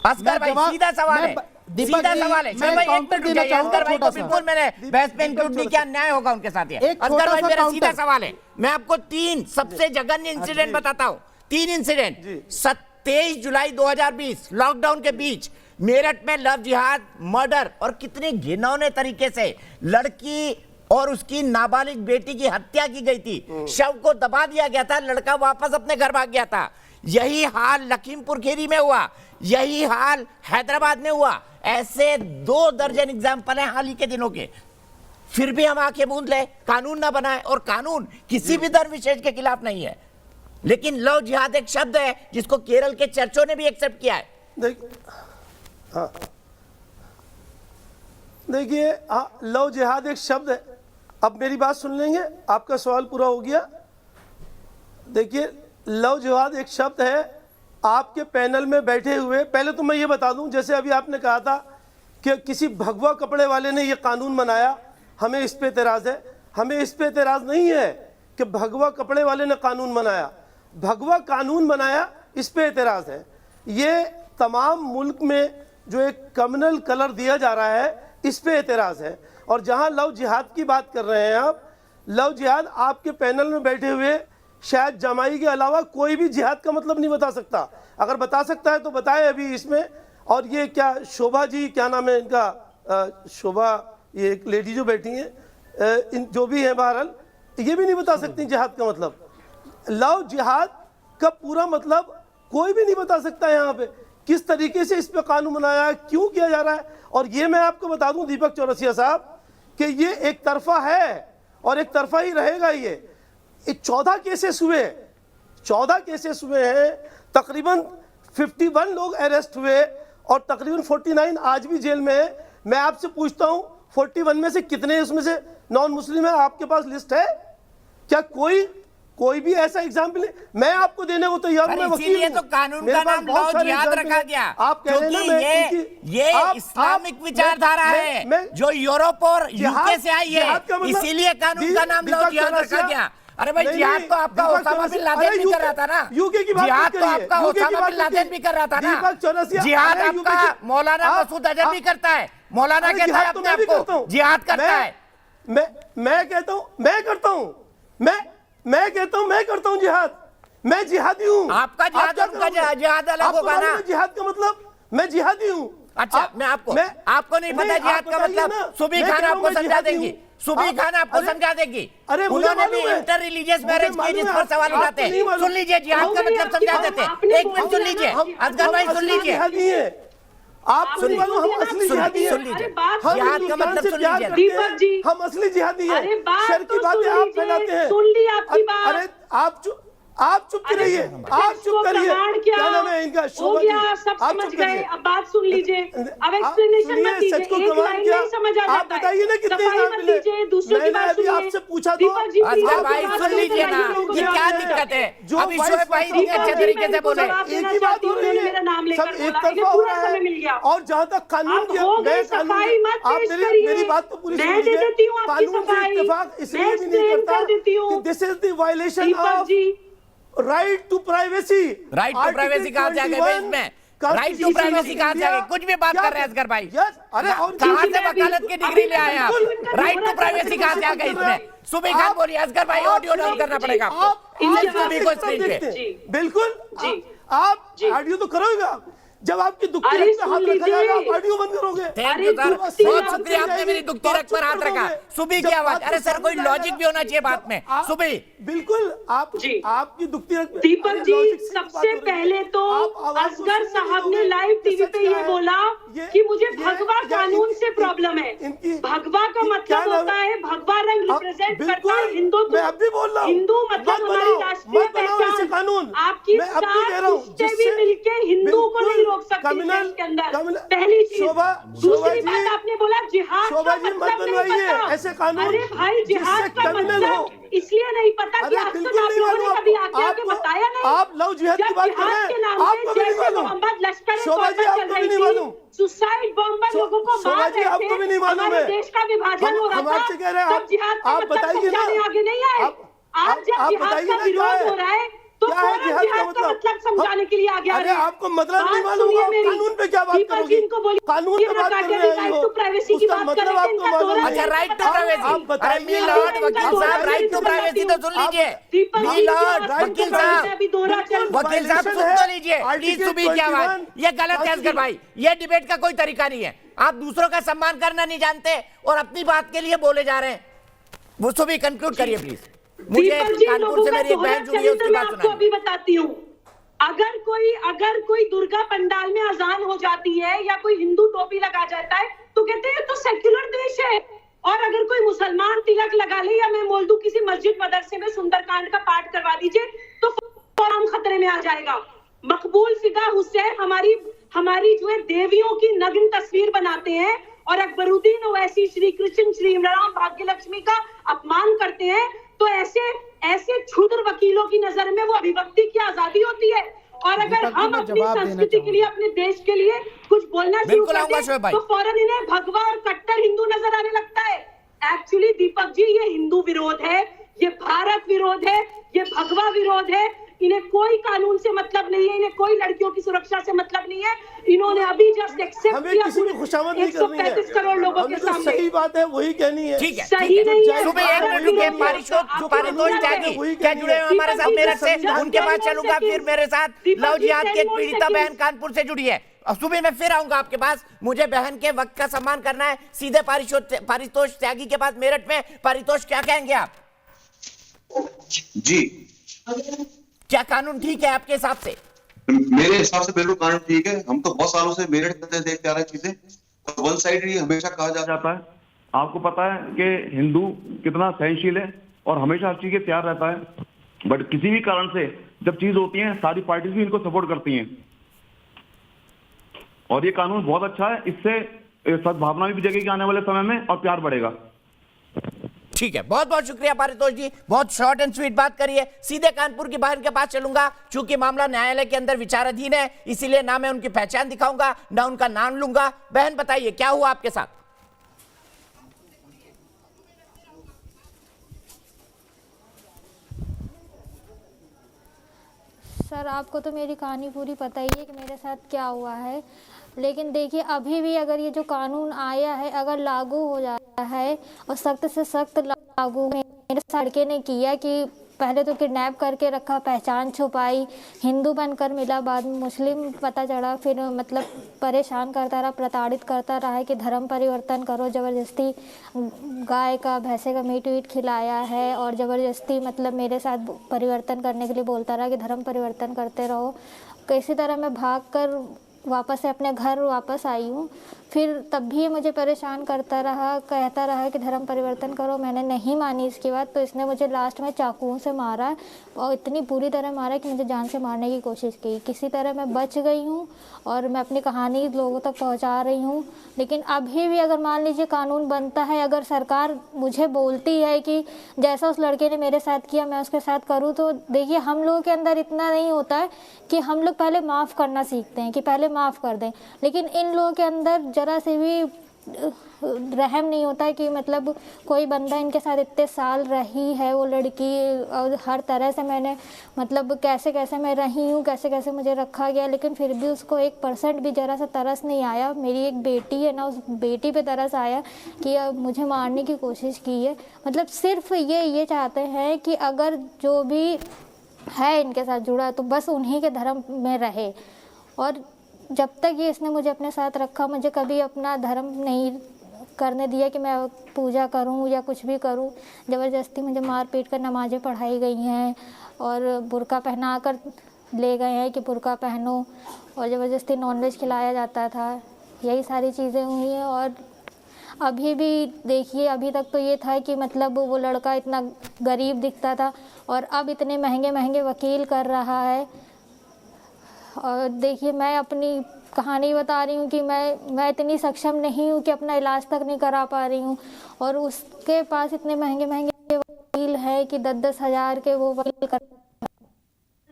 असगर भाई सीधा सवाल है, सीधा सवाल है। मैं असगर भाई को बिल्कुल मैंने बहस में इंक्लूड नहीं किया, न्याय होगा उनके साथ। असगर भाई मेरा सीधा सवाल है, मैं आपको 3 सबसे जघन्य इंसिडेंट बताता हूँ। 3 इंसिडेंट। 23 जुलाई 2020 लॉकडाउन के बीच मेरठ में लव जिहाद, मर्डर और कितनी घिनौने तरीके से लड़की और उसकी नाबालिग बेटी की हत्या की गई थी, शव को दबा दिया गया था, लड़का वापस अपने घर भाग गया था। यही हाल लखीमपुर खीरी में हुआ, यही हाल हैदराबाद में हुआ। ऐसे 2 दर्जन एग्जाम्पल हैं हाल ही के दिनों के। फिर भी हम आंखें मूंद ले, कानून ना बनाए, और कानून किसी भी धर्म विशेष के खिलाफ नहीं है। लेकिन लव जिहाद एक शब्द है जिसको केरल के चर्चों ने भी एक्सेप्ट किया है। देखिए, लव जिहाद एक शब्द है। अब मेरी बात सुन लेंगे, आपका सवाल पूरा हो गया। देखिए, लव जिहाद एक शब्द है। आपके पैनल में बैठे हुए, पहले तो मैं ये बता दूं, जैसे अभी आपने कहा था कि किसी भगवा कपड़े वाले ने ये कानून बनाया, हमें इस पे एतराज़ है। हमें इस पे एतराज़ नहीं है कि भगवा कपड़े वाले ने कानून बनाया, भगवा कानून बनाया, इस पे एतराज़ है। ये तमाम मुल्क में जो एक कम्युनल कलर दिया जा रहा है, इस पे एतराज़ है। और जहां लव जिहाद की बात कर रहे हैं आप, लव जिहाद आपके पैनल में बैठे हुए शायद जमाई के अलावा कोई भी जिहाद का मतलब नहीं बता सकता। अगर बता सकता है तो बताए अभी इसमें। और ये क्या शोभा जी, क्या नाम है इनका, शोभा, ये एक लेडी जो बैठी हैं, इन जो भी है बहरहाल, ये भी नहीं बता सकती जिहाद का मतलब। लव जिहाद का पूरा मतलब कोई भी नहीं बता सकता यहाँ पे। किस तरीके से इस पे कानून बनाया है, क्यों किया जा रहा है। और ये मैं आपको बता दूं दीपक चौरसिया साहब कि ये एक तरफा है और एक तरफा ही रहेगा। ये 14 केसेस हुए, 14 केसेस हुए हैं, तकरीबन 51 लोग अरेस्ट हुए और तकरीबन 49 आज भी जेल में है। मैं आपसे पूछता हूं 41 में से कितने उसमें से नॉन मुस्लिम है? आपके पास लिस्ट है क्या? कोई भी ऐसा एग्जाम्पल मैं आपको देने को तैयार हूं। मैं वकील हूं, तो कानून का नाम लव जिहाद रखा गया। आप कह रहे हैं ना ये इस्लामिक विचारधारा है जो यूरोप और यूके से आई है, इसीलिए कानून का नाम लव जिहाद रखा गया। अरे भाई जिहाद तो आपका ओसामा बिन लादेन भी कर रहा था ना, यूके की बात जिहाद तो आपका ओसामा बिन लादेन भी कर रहा था ना, जिहाद आपका मौलाना मसूद अजहर भी करता है। मौलाना कहता है अपने आप को जिहाद करता है। मैं कहता हूँ मैं करता हूँ जिहाद, मैं जिहादी हूँ। आपका जिहाद और उनका जिहाद अलग होगा ना। जिहाद का मतलब मैं जिहादी हूँ। अच्छा मैं आपको नहीं पता जिहाद का मतलब? सुबी खान आपको समझा देंगी, सुबी खान आपको समझा देगी। उन्होंने भी इंटर रिलीजियस मैरिज की जिस पर सवाल उठाते हैं। सुन लीजिए जिहाद का मतलब समझा देते। एक मिनट सुन लीजिए असगर भाई, सुन लीजिए आप सुन लो, हम असली जिहादी हैं। सुन लीजिए जिहाद का मतलब सुन लीजिए दीपक जी, हम असली जिहादी हैं। शर की बातें आप फैलाते हैं। सुन ली आपकी बात। अरे आप चुप रहिए, आप चुप करिए। क्या नाम है इनका? हो गया, सब समझ गए, अब बात सुन लीजिए। अब एक्सप्लेनेशन मत दीजिए, एक लाइन में समझ आ जाता है। आप बताइए ना कितने सफाई मत दीजिए, दूसरों की बात सुनिए। आपसे पूछा तो असगर भाई सुन लीजिए ना, ये क्या दिक्कत है? अभी शोएब भाई ने अच्छे तरीके से बोले, एक ही बात हो रही है, सब एक तरफा हो रहा है। और जहाँ तक कानून की आप मेरी बात तो पूरी सुन लीजिए। कानून से इत्तेफाक इसलिए भी नहीं करता कि this is the violation of right to privacy. Right to privacy कहा जाएगा इसमें, राइट टू प्राइवेसी कहा जाएगा। कुछ भी बात कर रहे हैं असगर भाई, कहां से वकालत की डिग्री ले आए आप? राइट टू प्राइवेसी कहा जाएगा इसमें? सुबी खान बोलिए। असगर भाई ऑडियो डाउन करना पड़ेगा आपको, सुबी को स्क्रीन पे। बिल्कुल आप ऑडियो तो करोगे, जब आपकी दुखती रख पे हाथ रखा जाएगा आप ऑडियो बंद करोगे। बहुत शुक्रिया, आपने मेरी दुखती रख पर हाथ रखा। सुबी की आवाज। अरे सर कोई लॉजिक भी होना चाहिए बात में। सुबी बिल्कुल आपकी दुखती रख। दीपक जी सबसे पहले तो असगर साहब ने लाइव टीवी पे ये बोला कि मुझे भगवा कानून से प्रॉब्लम है। भगवा का मतलब होता है, भगवा रंग रिप्रेजेंट करता है हिंदुत्व। मैं अब भी बोल रहा हूँ, हिंदू मतलब हमारी राष्ट्रीय पहचान। आपकी भी मिलके हिंदू को नहीं रोक सकती देश के अंदर, पहली चीज। दूसरी बात आपने बोला जिहाद का मतलब नहीं पता। ऐसे कानून। अरे भाई जिहाद का मतलब इसलिए नहीं पता कि आप लोगों ने कभी आके बताया नहीं। आप लव जिहाद की बात कर रहे हैं, आपको भी नहीं मालूम। शोभा जी आपको भी नहीं मालूम। सुसाइड बॉम्बर लोगों को मार रहे थे, आपको भी नहीं मालूम है। देश का विभाजन हो रहा था, आपसे कह रहे हैं जिहाद का आप बताइए ना, आगे नहीं आए। आज जब जिहाद का विरोध हो रहा है तो क्या है जिहाद का मतलब समझाने के लिए आगे आ अरे रहे हैं। आपको मतलब नहीं मालूम, कानून पे क्या बात करोगी? कानून पे बात कर रहे हैं, उसका मतलब आपको मालूम है। अच्छा राइट टू प्राइवेसी। अरे मिलॉर्ड वकील साहब, राइट टू प्राइवेसी तो सुन लीजिए। मिलॉर्ड वकील साहब सुन तो लीजिए प्लीज। सुबी की आवाज। ये गलत है असगर भाई, ये डिबेट का कोई तरीका नहीं है। आप दूसरों का सम्मान करना नहीं जानते और अपनी बात के लिए बोले जा रहे हैं। वो सुबी कंक्लूड करिए प्लीज। मुझे कानपुर से मेरी एक बहन जुड़ी है, उसकी बात आपको अभी बताती हूँ। अगर कोई दुर्गा पंडाल में अजान हो जाती है या कोई हिंदू टोपी लगा जाता है तो कहते हैं तो सेक्युलर देश है। और अगर कोई मुसलमान तिलक लगा ले या मैं बोल दूं किसी मस्जिद मदरसे में सुंदरकांड का पाठ करवा दीजिए तो फौरन खतरे में आ जाएगा। मकबूल फिदा हुसैन हमारी जो है देवियों की नग्न तस्वीर बनाते हैं और अकबरुद्दीन ओवैसी श्री कृष्ण श्री इमरान भाग्यलक्ष्मी का अपमान करते हैं। तो ऐसे क्षुद्र वकीलों की नजर में वो अभिव्यक्ति की आजादी होती है। और अगर हम अपनी संस्कृति के लिए, अपने देश के लिए कुछ बोलना शुरू करते हैं तो फौरन इन्हें भगवा और कट्टर हिंदू नजर आने लगता है। एक्चुअली दीपक जी ये हिंदू विरोध है, ये भारत विरोध है, ये भगवा विरोध है। इन्हें कोई कानून से मतलब नहीं है, इन्हें कोई लड़कियों की सुरक्षा से मतलब नहीं है। इन्होंने अभी जस्ट एक्सेप्ट हमें किया किसी की खुशामद नहीं करनी है, 135 करोड़ लोगों के हमें तो सामने। सही बात है वही कहनी है। ठीक है, सही ठीक है। नहीं है। सुबह 1 मिनट रुकिए, पारितोष त्यागी क्या जुड़े हुए हमारे साथ मेरठ से, उनके पास चलूंगा। फिर मेरे साथ लव जिहाद की एक पीड़िता बहन कानपुर से जुड़ी है। और सुबह मैं फिर आऊंगा आपके पास, मुझे बहन के वक्त का सम्मान करना है। सीधे पारितोष त्यागी के पास मेरठ में। पारितोष, क्या कहेंगे आप? जी, क्या कानून ठीक है आपके हिसाब से? मेरे हिसाब से बिल्कुल कानून ठीक है। हम तो बहुत सालों से मेरठ में देखते आ रहे चीजें, तो वन साइड हमेशा कहा जाता है। आपको पता है कि हिंदू कितना सहनशील है और हमेशा हर चीज के तैयार रहता है, बट किसी भी कारण से जब चीज होती है सारी पार्टीज भी इनको सपोर्ट करती हैं। और ये कानून बहुत अच्छा है, इससे सद्भावना भी जगेगी आने वाले समय में और प्यार बढ़ेगा। ठीक है, बहुत बहुत शुक्रिया पारितोष जी, बहुत शॉर्ट एंड स्वीट बात करिए। सीधे कानपुर की बहन के पास चलूंगा। चूंकि मामला न्यायालय के अंदर विचाराधीन है, इसीलिए ना मैं उनकी पहचान दिखाऊंगा ना उनका नाम लूंगा। बहन बताइए क्या हुआ आपके साथ? सर, आपको तो मेरी कहानी पूरी पता ही है कि मेरे साथ क्या हुआ है। लेकिन देखिए, अभी भी अगर ये जो कानून आया है अगर लागू हो जाता है और सख्त से सख्त लागू, मेरे लड़के ने किया कि पहले तो किडनैप करके रखा, पहचान छुपाई, हिंदू बनकर मिला, बाद में मुस्लिम पता चढ़ा, फिर मतलब परेशान करता रहा, प्रताड़ित करता रहा है कि धर्म परिवर्तन करो, ज़बरदस्ती गाय का भैंसे का मीट वीट खिलाया है और ज़बरदस्ती मतलब मेरे साथ परिवर्तन करने के लिए बोलता रहा कि धर्म परिवर्तन करते रहो। किसी तरह मैं भाग कर वापस से अपने घर वापस आई हूँ। फिर तब भी मुझे परेशान करता रहा, कहता रहा कि धर्म परिवर्तन करो। मैंने नहीं मानी इसकी बात, तो इसने मुझे लास्ट में चाकुओं से मारा और इतनी बुरी तरह मारा कि मुझे जान से मारने की कोशिश की। किसी तरह मैं बच गई हूँ और मैं अपनी कहानी लोगों तक पहुँचा रही हूँ। लेकिन अभी भी अगर मान लीजिए कानून बनता है, अगर सरकार मुझे बोलती है कि जैसा उस लड़के ने मेरे साथ किया मैं उसके साथ करूँ, तो देखिए हम लोगों के अंदर इतना नहीं होता है कि हम लोग पहले माफ़ करना सीखते हैं कि पहले माफ़ कर दें। लेकिन इन लोगों के अंदर ज़रा से भी रहम नहीं होता है कि मतलब कोई बंदा इनके साथ इतने साल रही है, वो लड़की, और हर तरह से मैंने मतलब कैसे कैसे मैं रही हूँ, कैसे कैसे मुझे रखा गया, लेकिन फिर भी उसको 1% भी ज़रा सा तरस नहीं आया। मेरी एक बेटी है ना, उस बेटी पे तरस आया कि अब मुझे मारने की कोशिश की है। मतलब सिर्फ ये चाहते हैं कि अगर जो भी है इनके साथ जुड़ा तो बस उन्हीं के धर्म में रहे। और जब तक ये इसने मुझे अपने साथ रखा, मुझे कभी अपना धर्म नहीं करने दिया कि मैं पूजा करूं या कुछ भी करूं। ज़बरदस्ती मुझे मार पीट कर नमाज़ें पढ़ाई गई हैं और बुर्का पहना कर ले गए हैं कि बुर्का पहनो, और ज़बरदस्ती नॉनवेज खिलाया जाता था। यही सारी चीज़ें हुई हैं। और अभी भी देखिए, अभी तक तो ये था कि मतलब वो लड़का इतना गरीब दिखता था और अब इतने महंगे महंगे वकील कर रहा है। और देखिए, मैं अपनी कहानी बता रही हूँ कि मैं इतनी सक्षम नहीं हूँ कि अपना इलाज तक नहीं करा पा रही हूँ, और उसके पास इतने महंगे महंगे वकील हैं कि 10-10 हज़ार के वो वकील कर।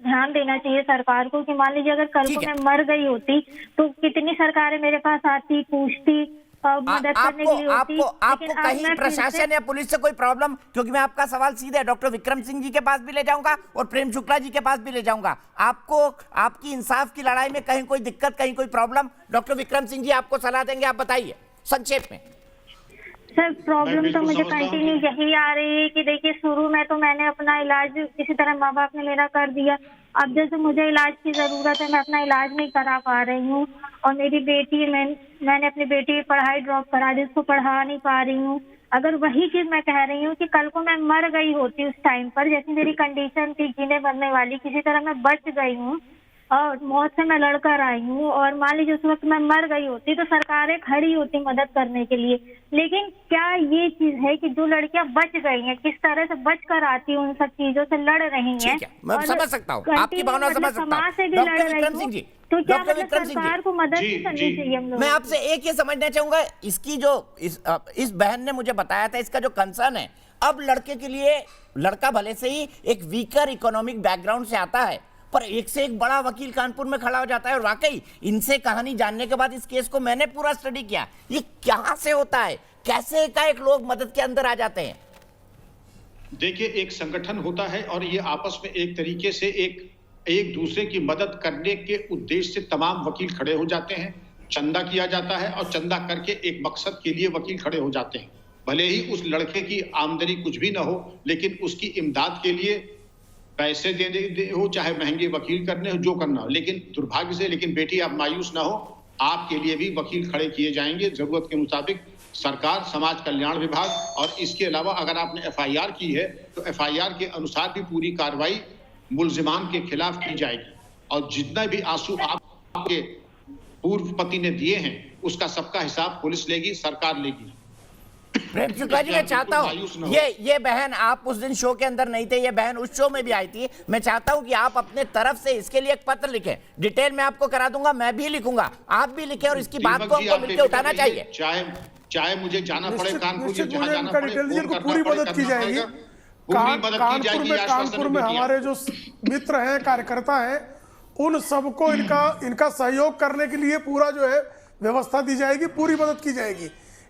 ध्यान देना चाहिए सरकार को कि मान लीजिए अगर कल को मैं मर गई होती तो कितनी सरकारें मेरे पास आती, पूछती, मदद करने के लिए होती। आपको कहीं प्रशासन या पुलिस से कोई प्रॉब्लम? क्योंकि मैं आपका सवाल सीधे डॉक्टर विक्रम सिंह जी के पास भी ले जाऊंगा और प्रेम शुक्ला जी के पास भी ले जाऊंगा। आपको आपकी इंसाफ की लड़ाई में कहीं कोई दिक्कत, कहीं कोई प्रॉब्लम? डॉक्टर विक्रम सिंह जी आपको सलाह देंगे, आप बताइए संक्षेप में। सर, प्रॉब्लम तो मुझे कंटिन्यू यही आ रही है कि देखिए, शुरू में तो मैंने अपना इलाज किसी तरह माँ बाप ने मेरा कर दिया। अब जैसे मुझे इलाज की ज़रूरत है, मैं अपना इलाज नहीं करा पा रही हूँ। और मेरी बेटी, मैंने अपनी बेटी की पढ़ाई ड्रॉप करा दी, उसको पढ़ा नहीं पा रही हूँ। अगर वही चीज़ मैं कह रही हूँ कि कल को मैं मर गई होती उस टाइम पर, जैसी मेरी कंडीशन थी जीने मरने वाली, किसी तरह मैं बच गई हूँ और मौत से मैं लड़कर आई हूँ, और मान लीजिए उस वक्त मैं मर गई होती तो सरकारें खड़ी होती मदद करने के लिए। लेकिन क्या ये चीज है कि जो लड़कियां बच गई हैं, किस तरह से बच कर आती हैं, उन सब चीजों से लड़ रही हैं। मैं समझ सकता हूँ आपकी भावना, समझ सकता हूँ। से भी लड़ रही हूँ, तो क्या मतलब सरकार को मदद नहीं करनी चाहिए हम लोग? मैं आपसे एक ही समझना चाहूंगा, इसकी जो इस बहन ने मुझे बताया था, इसका जो कंसर्न है, अब लड़के के लिए, लड़का भले से ही एक वीकर इकोनॉमिक बैकग्राउंड से आता है, पर एक से एक बड़ा वकील कानपुर में खड़ा हो जाता है। और वाकई इनसे कहानी जानने के बाद इस केस को मैंने पूरा स्टडी किया, ये क्या से होता है, कैसे एकाएक लोग मदद के अंदर आ जाते हैं। देखिए, एक संगठन होता है और ये आपस में एक तरीके से एक एक दूसरे की मदद करने के उद्देश्य से तमाम वकील खड़े हो जाते हैं, चंदा किया जाता है और चंदा करके एक मकसद के लिए वकील खड़े हो जाते हैं। भले ही उस लड़के की आमदनी कुछ भी ना हो, लेकिन उसकी इमदाद के लिए पैसे दे हो, चाहे महंगे वकील करने हो, जो करना हो। लेकिन दुर्भाग्य से, लेकिन बेटी आप मायूस ना हो, आपके लिए भी वकील खड़े किए जाएंगे जरूरत के मुताबिक। सरकार, समाज कल्याण विभाग और इसके अलावा अगर आपने एफआईआर की है तो एफआईआर के अनुसार भी पूरी कार्रवाई मुल्जिमान के खिलाफ की जाएगी। और जितना भी आंसू आपके पूर्व पति ने दिए हैं उसका सबका हिसाब पुलिस लेगी, सरकार लेगी। प्रेम शुक्ला जी, मैं चाहता हूँ ये बहन, आप उस दिन शो के अंदर नहीं थे, ये बहन उस शो में भी आई थी। मैं चाहता हूँ कि आप अपने तरफ से इसके लिए एक पत्र लिखें, डिटेल में आपको करा दूंगा, मैं भी लिखूंगा, आप भी लिखें और इसकी बात को हमको मिलकर उठाना चाहिए। चाहे मुझे जाना पड़े कानपुर, जहाँ जाना पड़े, पूरी मदद की जाएगी। कानपुर में हमारे जो मित्र हैं, कार्यकर्ता हैं, उन सबको इनका सहयोग करने के लिए पूरा जो है व्यवस्था दी जाएगी, पूरी मदद की जाएगी।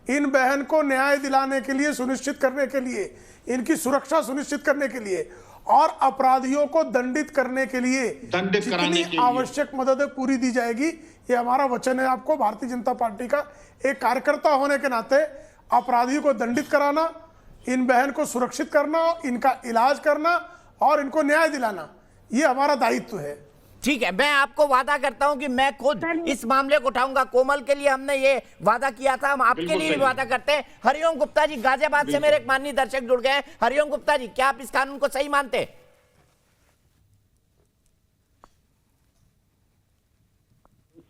इन बहन को न्याय दिलाने के लिए, सुनिश्चित करने के लिए, इनकी सुरक्षा सुनिश्चित करने के लिए और अपराधियों को दंडित करने के लिए जितनी आवश्यक मदद पूरी दी जाएगी। ये हमारा वचन है आपको, भारतीय जनता पार्टी का एक कार्यकर्ता होने के नाते। अपराधियों को दंडित कराना, इन बहन को सुरक्षित करना, इनका इलाज करना और इनको न्याय दिलाना, ये हमारा दायित्व है। ठीक है, मैं आपको वादा करता हूं कि मैं खुद इस मामले को उठाऊंगा। कोमल के लिए हमने ये वादा किया था, हम आपके लिए भी वादा करते हैं। हरिओम गुप्ता जी गाजियाबाद से मेरे एक माननीय दर्शक जुड़ गए हैं। हरिओम गुप्ता जी, क्या आप इस कानून को सही मानते हैं?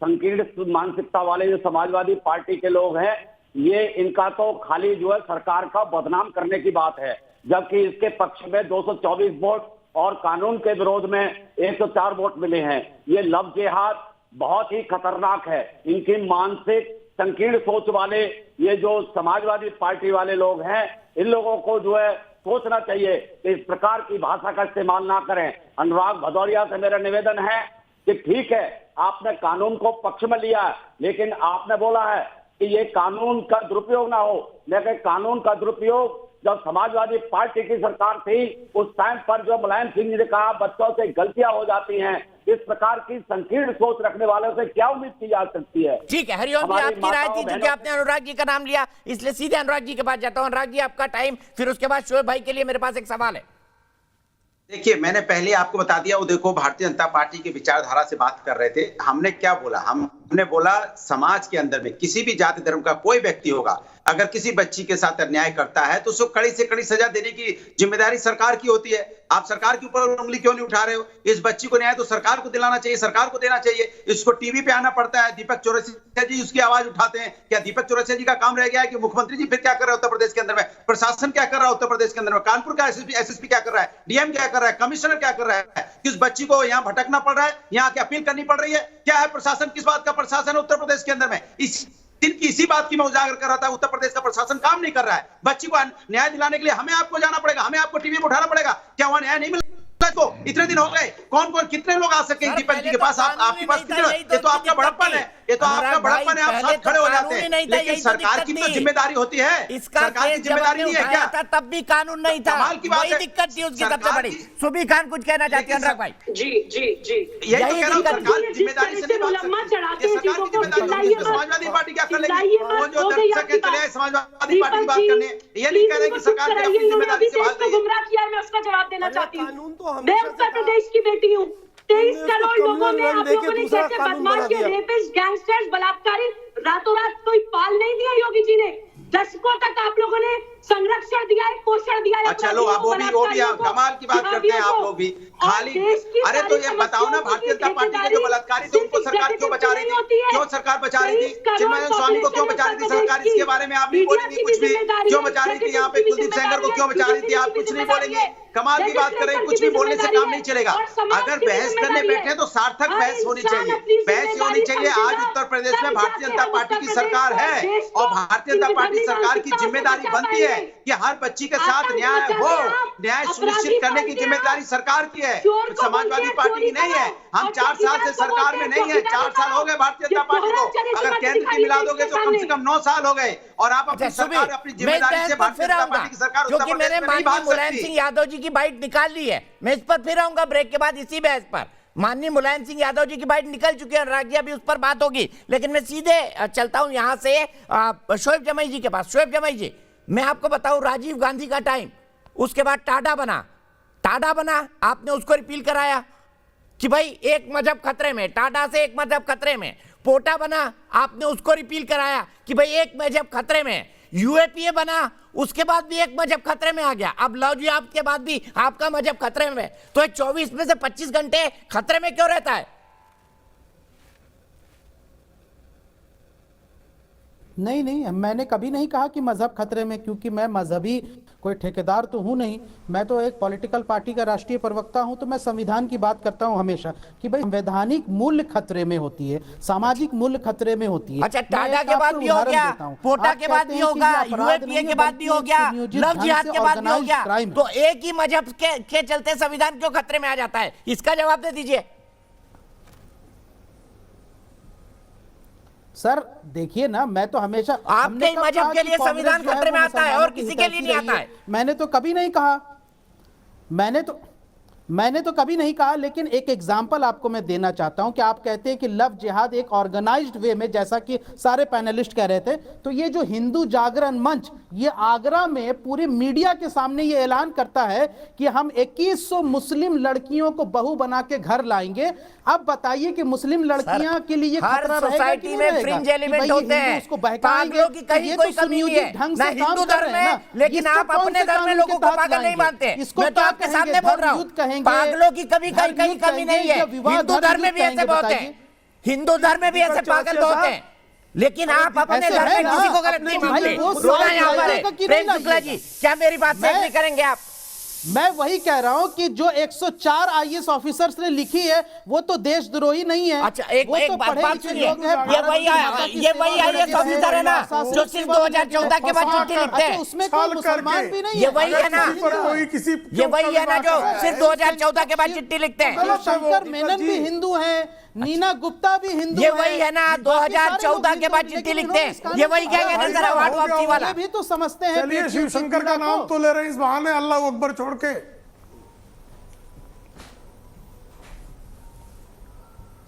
संकीर्ण मानसिकता वाले जो समाजवादी पार्टी के लोग हैं, ये इनका तो खाली जो है सरकार का बदनाम करने की बात है, जबकि इसके पक्ष में 224 वोट और कानून के विरोध में 104 वोट मिले हैं। ये लव जिहाद बहुत ही खतरनाक है। इनकी मानसिक संकीर्ण सोच वाले ये जो समाजवादी पार्टी वाले लोग हैं, इन लोगों को जो है सोचना चाहिए कि इस प्रकार की भाषा का इस्तेमाल ना करें। अनुराग भदौरिया से मेरा निवेदन है कि ठीक है, आपने कानून को पक्ष में लिया, लेकिन आपने बोला है कि ये कानून का दुरुपयोग ना हो। लेकिन कानून का दुरुपयोग जब समाजवादी पार्टी की सरकार थी, उस टाइम पर जो मुलायम सिंह जी ने कहा बच्चों से गलतियां हो जाती हैं, इस प्रकार की संकीर्ण सोच रखने वालों से क्या उम्मीद की जा सकती है? ठीक है हरिओम जी, आपकी राय थी, क्योंकि आपने अनुराग जी का नाम लिया, इसलिए सीधे अनुराग जी के पास जाता हूं। अनुराग जी, आपका टाइम, फिर उसके बाद शोएब भाई के लिए मेरे पास एक सवाल है। देखिए, मैंने पहले आपको बता दिया, वो देखो भारतीय जनता पार्टी की विचारधारा से बात कर रहे थे। हमने क्या बोला? हमने बोला समाज के अंदर में किसी भी जाति धर्म का कोई व्यक्ति होगा, अगर किसी बच्ची के साथ अन्याय करता है तो उसको कड़ी से कड़ी सजा देने की जिम्मेदारी सरकार की होती है। आप सरकार के ऊपर उंगली क्यों नहीं उठा रहे हो? इस बच्ची को न्याय तो सरकार को दिलाना चाहिए, सरकार को देना चाहिए। इसको टीवी पे आना पड़ता है, दीपक चौरसिया जी उसकी आवाज उठाते हैं। क्या दीपक चौरसिया जी का काम रह गया है कि मुख्यमंत्री जी फिर क्या कर रहे हैं उत्तर प्रदेश के अंदर में, प्रशासन क्या कर रहा है उत्तर प्रदेश के अंदर में, कानपुर का एसएसपी क्या कर रहा है, डीएम क्या कर रहा है, कमिश्नर क्या कर रहा है? किस बच्ची को यहाँ भटकना पड़ रहा है, यहाँ की अपील करनी पड़ रही है? क्या है प्रशासन? किस बात का प्रशासन है उत्तर प्रदेश के अंदर में? इसी बात की मैं उजागर कर रहा था। उत्तर प्रदेश का प्रशासन काम नहीं कर रहा है। बच्ची को न्याय दिलाने के लिए हमें आपको जाना पड़ेगा, हमें आपको टीवी में उठाना पड़ेगा। क्या वहां न्याय नहीं मिला? तो इतने दिन हो गए, कौन कौन कितने लोग आ सके दीपक जी के पास? आपके पास कितने? ये तो आपका बड़प्पन है, ये तो आपका बड़प्पन है। आप साथ खड़े हो जाते हैं, लेकिन सरकार की तो जिम्मेदारी होती है। सरकार की जिम्मेदारी नहीं है क्या? तब भी कानून नहीं था, वही दिक्कत थी उसकी सबसे बड़ी। सुबी खान कुछ कहना चाहते हैं अनुराग भाई? जी जी जी, यही तो कह रहा हूं, सरकार की जिम्मेदारी से समाजवादी पार्टी क्या कर लेगी? वो जो दर्शक चले समाजवादी पार्टी की बात करने, ये नहीं कह रहे कि सरकार की अपनी जिम्मेदारी से भाग रही है। गुमराह किया है, मैं उसका जवाब देना चाहती हूँ। मैं उत्तर प्रदेश की बेटी हूँ। 23 करोड़ लोगों में आप लोगों ने कैसे बदमाश, रेपिस्ट, गैंगस्टर्स, बलात्कारी रातों रात कोई पाल नहीं दिया योगी जी ने। दशकों तक आप लोगों ने संरक्षण दिया है, पोषण दिया है। चलो आप वो भी कमाल की बात करते हैं आप लोग भी। खाली अरे तो ये बताओ ना, भारतीय जनता पार्टी के जो बलात्कारी थे उनको सरकार क्यों बचा रही थी? क्यों सरकार बचा रही थी? चिन्मयानंद स्वामी को क्यों बचा रही थी सरकार? इसके बारे में आप नहीं बोलेंगे कुछ भी? क्यों बचा रही थी? यहाँ पे कुलदीप सेंगर को क्यों बचा रही थी? आप कुछ नहीं बोलेंगे? कमाल की बात करें, कुछ भी बोलने से काम नहीं चलेगा। अगर बहस करने बैठे तो सार्थक बहस होनी चाहिए, बहस होनी चाहिए। आज उत्तर प्रदेश में भारतीय जनता पार्टी की सरकार है और भारतीय जनता पार्टी सरकार की जिम्मेदारी बनती है कि हर बच्ची के साथ न्याय हो, न्याय सुनिश्चित करने की जिम्मेदारी सरकार की है, समाजवादी पार्टी की नहीं है। हम 4 साल से सरकार में नहीं है, 4 साल हो गए भारतीय जनता पार्टी को। अगर केंद्र की मिला दोगे तो कम से कम 9 साल हो गए। और आप अपनी सरकार, अपनी जिम्मेदारी से भारतीय जनता पार्टी की सरकार उत्तर प्रदेश में नहीं भाग सकती। मुलायम सिंह यादव जी की बाइट निकाल ली है, मैं इस पर फिर आऊंगा ब्रेक के बाद इसी बहस पर। माननीय मुलायम सिंह यादव जी की बाइट निकल चुकी है, अनुराग जी अभी उस पर बात होगी, लेकिन मैं सीधे चलता हूं यहां से शोएब जमई जी के पास। शोएब जमई जी, मैं आपको बताऊं, राजीव गांधी का टाइम, उसके बाद टाडा बना, आपने उसको रिपील कराया कि भाई एक मजहब खतरे में, टाडा से एक मजहब खतरे में। पोटा बना, आपने उसको रिपील कराया कि भाई एक मजहब खतरे में। यूएपीए बना, उसके बाद भी एक मजहब खतरे में आ गया। अब लव जिहाद के बाद भी आपका मजहब खतरे में, तो 24 में से 25 घंटे खतरे में क्यों रहता है? नहीं, मैंने कभी नहीं कहा कि मजहब खतरे में, क्योंकि मैं मजहबी कोई ठेकेदार तो हूं नहीं, मैं तो एक पॉलिटिकल पार्टी का राष्ट्रीय प्रवक्ता हूं। तो मैं संविधान की बात करता हूं हमेशा कि भाई संवैधानिक मूल्य खतरे में होती है, सामाजिक मूल्य खतरे में होती है। अच्छा, टाडा के बाद भी हो गया, पोटा के बाद भी होगा, यूएपीए के बाद भी हो गया, लव जिहाद के बाद भी हो गया, तो एक ही मजहब के चलते संविधान क्यों खतरे में आ जाता है? इसका जवाब दे दीजिए। सर देखिए ना, मैं तो हमेशा आपके मजहब के लिए संविधान खतरे में आता है और किसी के लिए नहीं आता है। मैंने तो कभी नहीं कहा, मैंने तो कभी नहीं कहा, लेकिन एक एग्जाम्पल आपको मैं देना चाहता हूं कि आप कहते हैं कि लव जिहाद एक ऑर्गेनाइज्ड वे में, जैसा कि सारे पैनलिस्ट कह रहे थे, तो ये जो हिंदू जागरण मंच ये आगरा में पूरे मीडिया के सामने ये ऐलान करता है कि हम 2100 मुस्लिम लड़कियों को बहू बना के घर लाएंगे। अब बताइए कि मुस्लिम लड़कियां के लिए खतरा रहेगा कि नहीं रहेगा? फ्रिंज एलिमेंट होते हैं, उसको बहकाएंगे, की कहीं कोई कमी नहीं है, ना हिंदू धर्म में, लेकिन आप अपने धर्म में लोगों को पागल नहीं मानते। मैं तो आपके सामने बोल रहा हूँ, पागलों की कभी कहीं कमी नहीं है। हिंदू धर्म में भी ऐसे बहुत हैं, हिंदू धर्म में भी ऐसे पागल बहुत हैं, लेकिन आप अपने धर्म में किसी को गलत नहीं मानते। रोना यहाँ पर है। प्रेम शुक्ला जी, क्या मेरी बात से एग्री करेंगे आप? मैं वही कह रहा हूं कि जो 104 आईएएस ऑफिसर्स ने लिखी है वो तो देशद्रोही नहीं है। अच्छा, एक बात सुनिए, ये वही आईएएस ऑफिसर है ना जो सिर्फ 2014 के बाद चिट्ठी लिखते हैं? उसमें कोई मुसलमान भी नहीं है। ये वही है ना, ये वही है ना जो सिर्फ 2014 के बाद चिट्ठी लिखते हैं? शंकर मेनन भी हिंदू है, नीना गुप्ता भी हिंदू है। ये वही है ना 2014 के बाद चिट्ठी लिखते हैं? ये वही क्या कहते हैं जरा अवार्ड वापसी वाला? भी तो समझते हैं। चलिए शिवशंकर का नाम तो ले रहे हैं इस बहाने, अल्लाह अकबर छोड़ के।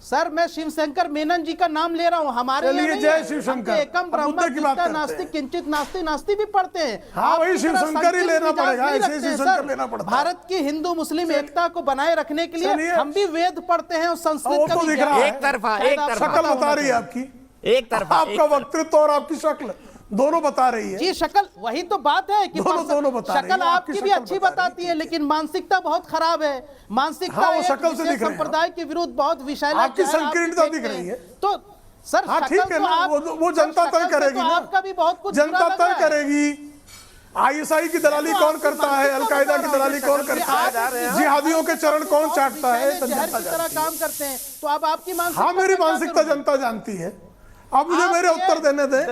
सर मैं शिवशंकर मेनन जी का नाम ले रहा हूं, हमारे लिए जय शिवशंकर, एकम ब्रह्म नास्तिक किंचित नास्ति नास्ति भी पढ़ते हैं। हाँ वही शिवशंकर ही लेना पड़ेगा, ऐसे शिवशंकर लेना पड़ता है। भारत की हिंदू मुस्लिम एकता को बनाए रखने के लिए हम भी वेद पढ़ते हैं और संस्कृत का भी ज्ञान है। एक तरफा शक्ल बता रही है आपकी, एक तरफा आपका वक्तृत्व और आपकी शक्ल दोनों बता रही है। जी शक्ल, वही तो बात है कि दोनों बता रही है। शक्ल आपकी भी अच्छी बताती है, लेकिन मानसिकता बहुत खराब है। मानसिकता वो शक्ल से दिख रही है, संप्रदाय के विरुद्ध बहुत विषैला, आपकी संकीर्णता दिख रही है। तो सर ठीक है ना, वो जनता तय करेगी ना, आपका भी बहुत कुछ जनता तय करेगी। आईएसआई की दलाली कौन करता है, अलकायदा की दलाली कौन करता है, जिहादियों के चरण कौन चाटता है, तरह काम करते हैं। तो अब आपकी मानसिकता, हाँ मेरी मानसिकता जनता जानती है। अब मुझे मेरे उत्तर देने दें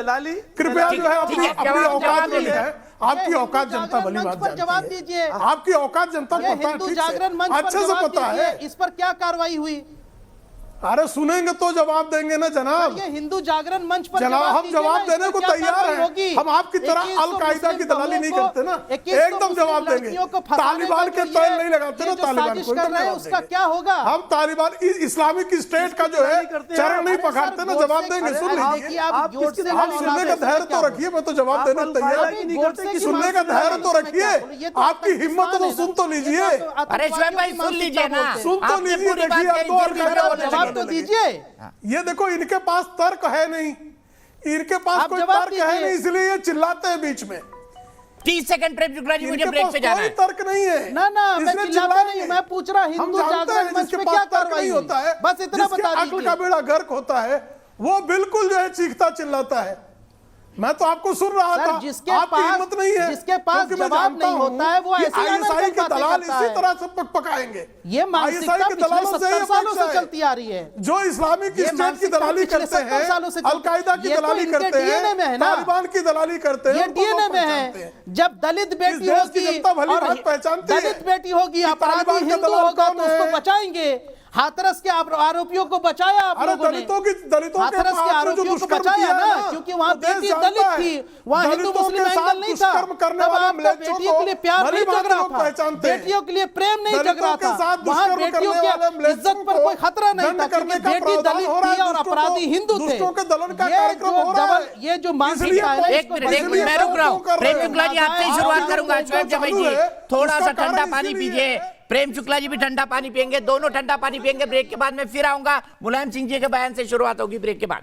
कृपया, जो है अपनी औकात में लिखा है। आपकी औकात जनता भली बात जवाब दीजिए। आपकी औकात जनता को पता है, हिंदू जागरण मंच अच्छे से पता है। इस पर क्या कार्रवाई हुई? अरे सुनेंगे तो जवाब देंगे ना जनाब। ये हिंदू जागरण मंच पर जनाब हम जवाब देने को तैयार हैं। हम आपकी तरह अलकायदा की दलाली नहीं करते ना, एकदम जवाब देंगे। तालिबान के तेल नहीं लगाते ना, तालिबान को उसका क्या होगा? हम तालिबान इस्लामिक स्टेट का जो है चरण नहीं पकड़ते ना, जवाब देंगे। सुन लीजिए, आप सुनने का धैर्य तो रखिए, मैं तो जवाब देने तैयार। सुनने का धैर्य तो रखिए, आपकी हिम्मत तो सुन तो लीजिए। अरे शोएब भाई सुन लीजिए ना, सुन तो लीजिए। देखिए तो दीजिए। ये देखो इनके पास तर्क है नहीं, इनके पास कोई तर्क है नहीं, इसलिए ये चिल्लाते हैं बीच में। 30 सेकंड प्रेम शुक्ला जी, मुझे ब्रेक पे जाना है। कोई तर्क नहीं है ना, मैं चिल्लाता नहीं, मैं पूछ रहा हिंदू जागरण मंच पे क्या कार्रवाई होता है, बस इतना बता दीजिए। अक्ल का बेड़ा गर्क होता है, वो बिल्कुल जो है चीखता चिल्लाता है। मैं तो आपको सुन रहा था, जिसके पास जवाब नहीं होता है वो ऐसे आईएसआई के दलाल इसी तरह से पकाएंगे। ये मानसिकता पिछले 70 सालों से चलती आ रही है। जो इस्लामिक स्टेट की दलाली करते हैं, अलकायदा की दलाली करते हैं, तालिबान की दलाली करते हैं, ये डीएनए में है। जब दलित बेटी होगी, पहचानती है, दलित बेटी होगी, अपराधी हिंदू होगा तो उसको बचाएंगे। हाथरस के आरोपियों को बचाया आप अरे लोगों ने। दलितों के हाथरस के साथ में जो आरोपियों को दुष्कर्म बचाया किया ना, ना, क्योंकि वहां वो देश बेटी जानता दलित है। थी, वहां हिंदू दलितों मुस्लिम के एंगल साथ नहीं था। दुष्कर्म करने तब वाले आपका म्लेच्छों बेटियों के लिए प्यार भली नहीं जग भांति रहा लोग था, पहचानते हैं। बेटियों के लिए प्रेम नहीं जग दलितों रहा के था, साथ वहां दुष्कर्म बेटियों करने वाले की म्लेच्छों इज्जत पर कोई खतरा नहीं था, दंड करने क्योंकि का बेटी प्रावधान दलित हो रहा थी है, और दुष्टों अपराधी को- हिंदू थे। दुष्टों के दलन का ये कार्यक्रम जो हो रहा है। ये जो मानसिकता इसलिए है ना, एक इसको मिनट बदलिए। मैं रुक रहा हूँ। कर रहे प्रेम हैं। शुक्ला जी आपसे ही और शुरुआत जो करूंगा। जो शोएब जबई जी चालू है, थोड़ा उसका सा ठंडा कारण पानी इसीलिए पीजिए। है। प्रेम शुक्ला जी भी ठंडा पानी पियेंगे, दोनों ठंडा पानी पियेंगे। ब्रेक के बाद मैं फिर आऊंगा। मुलायम सिंह जी के बयान से शुरुआत होगी ब्रेक के बाद।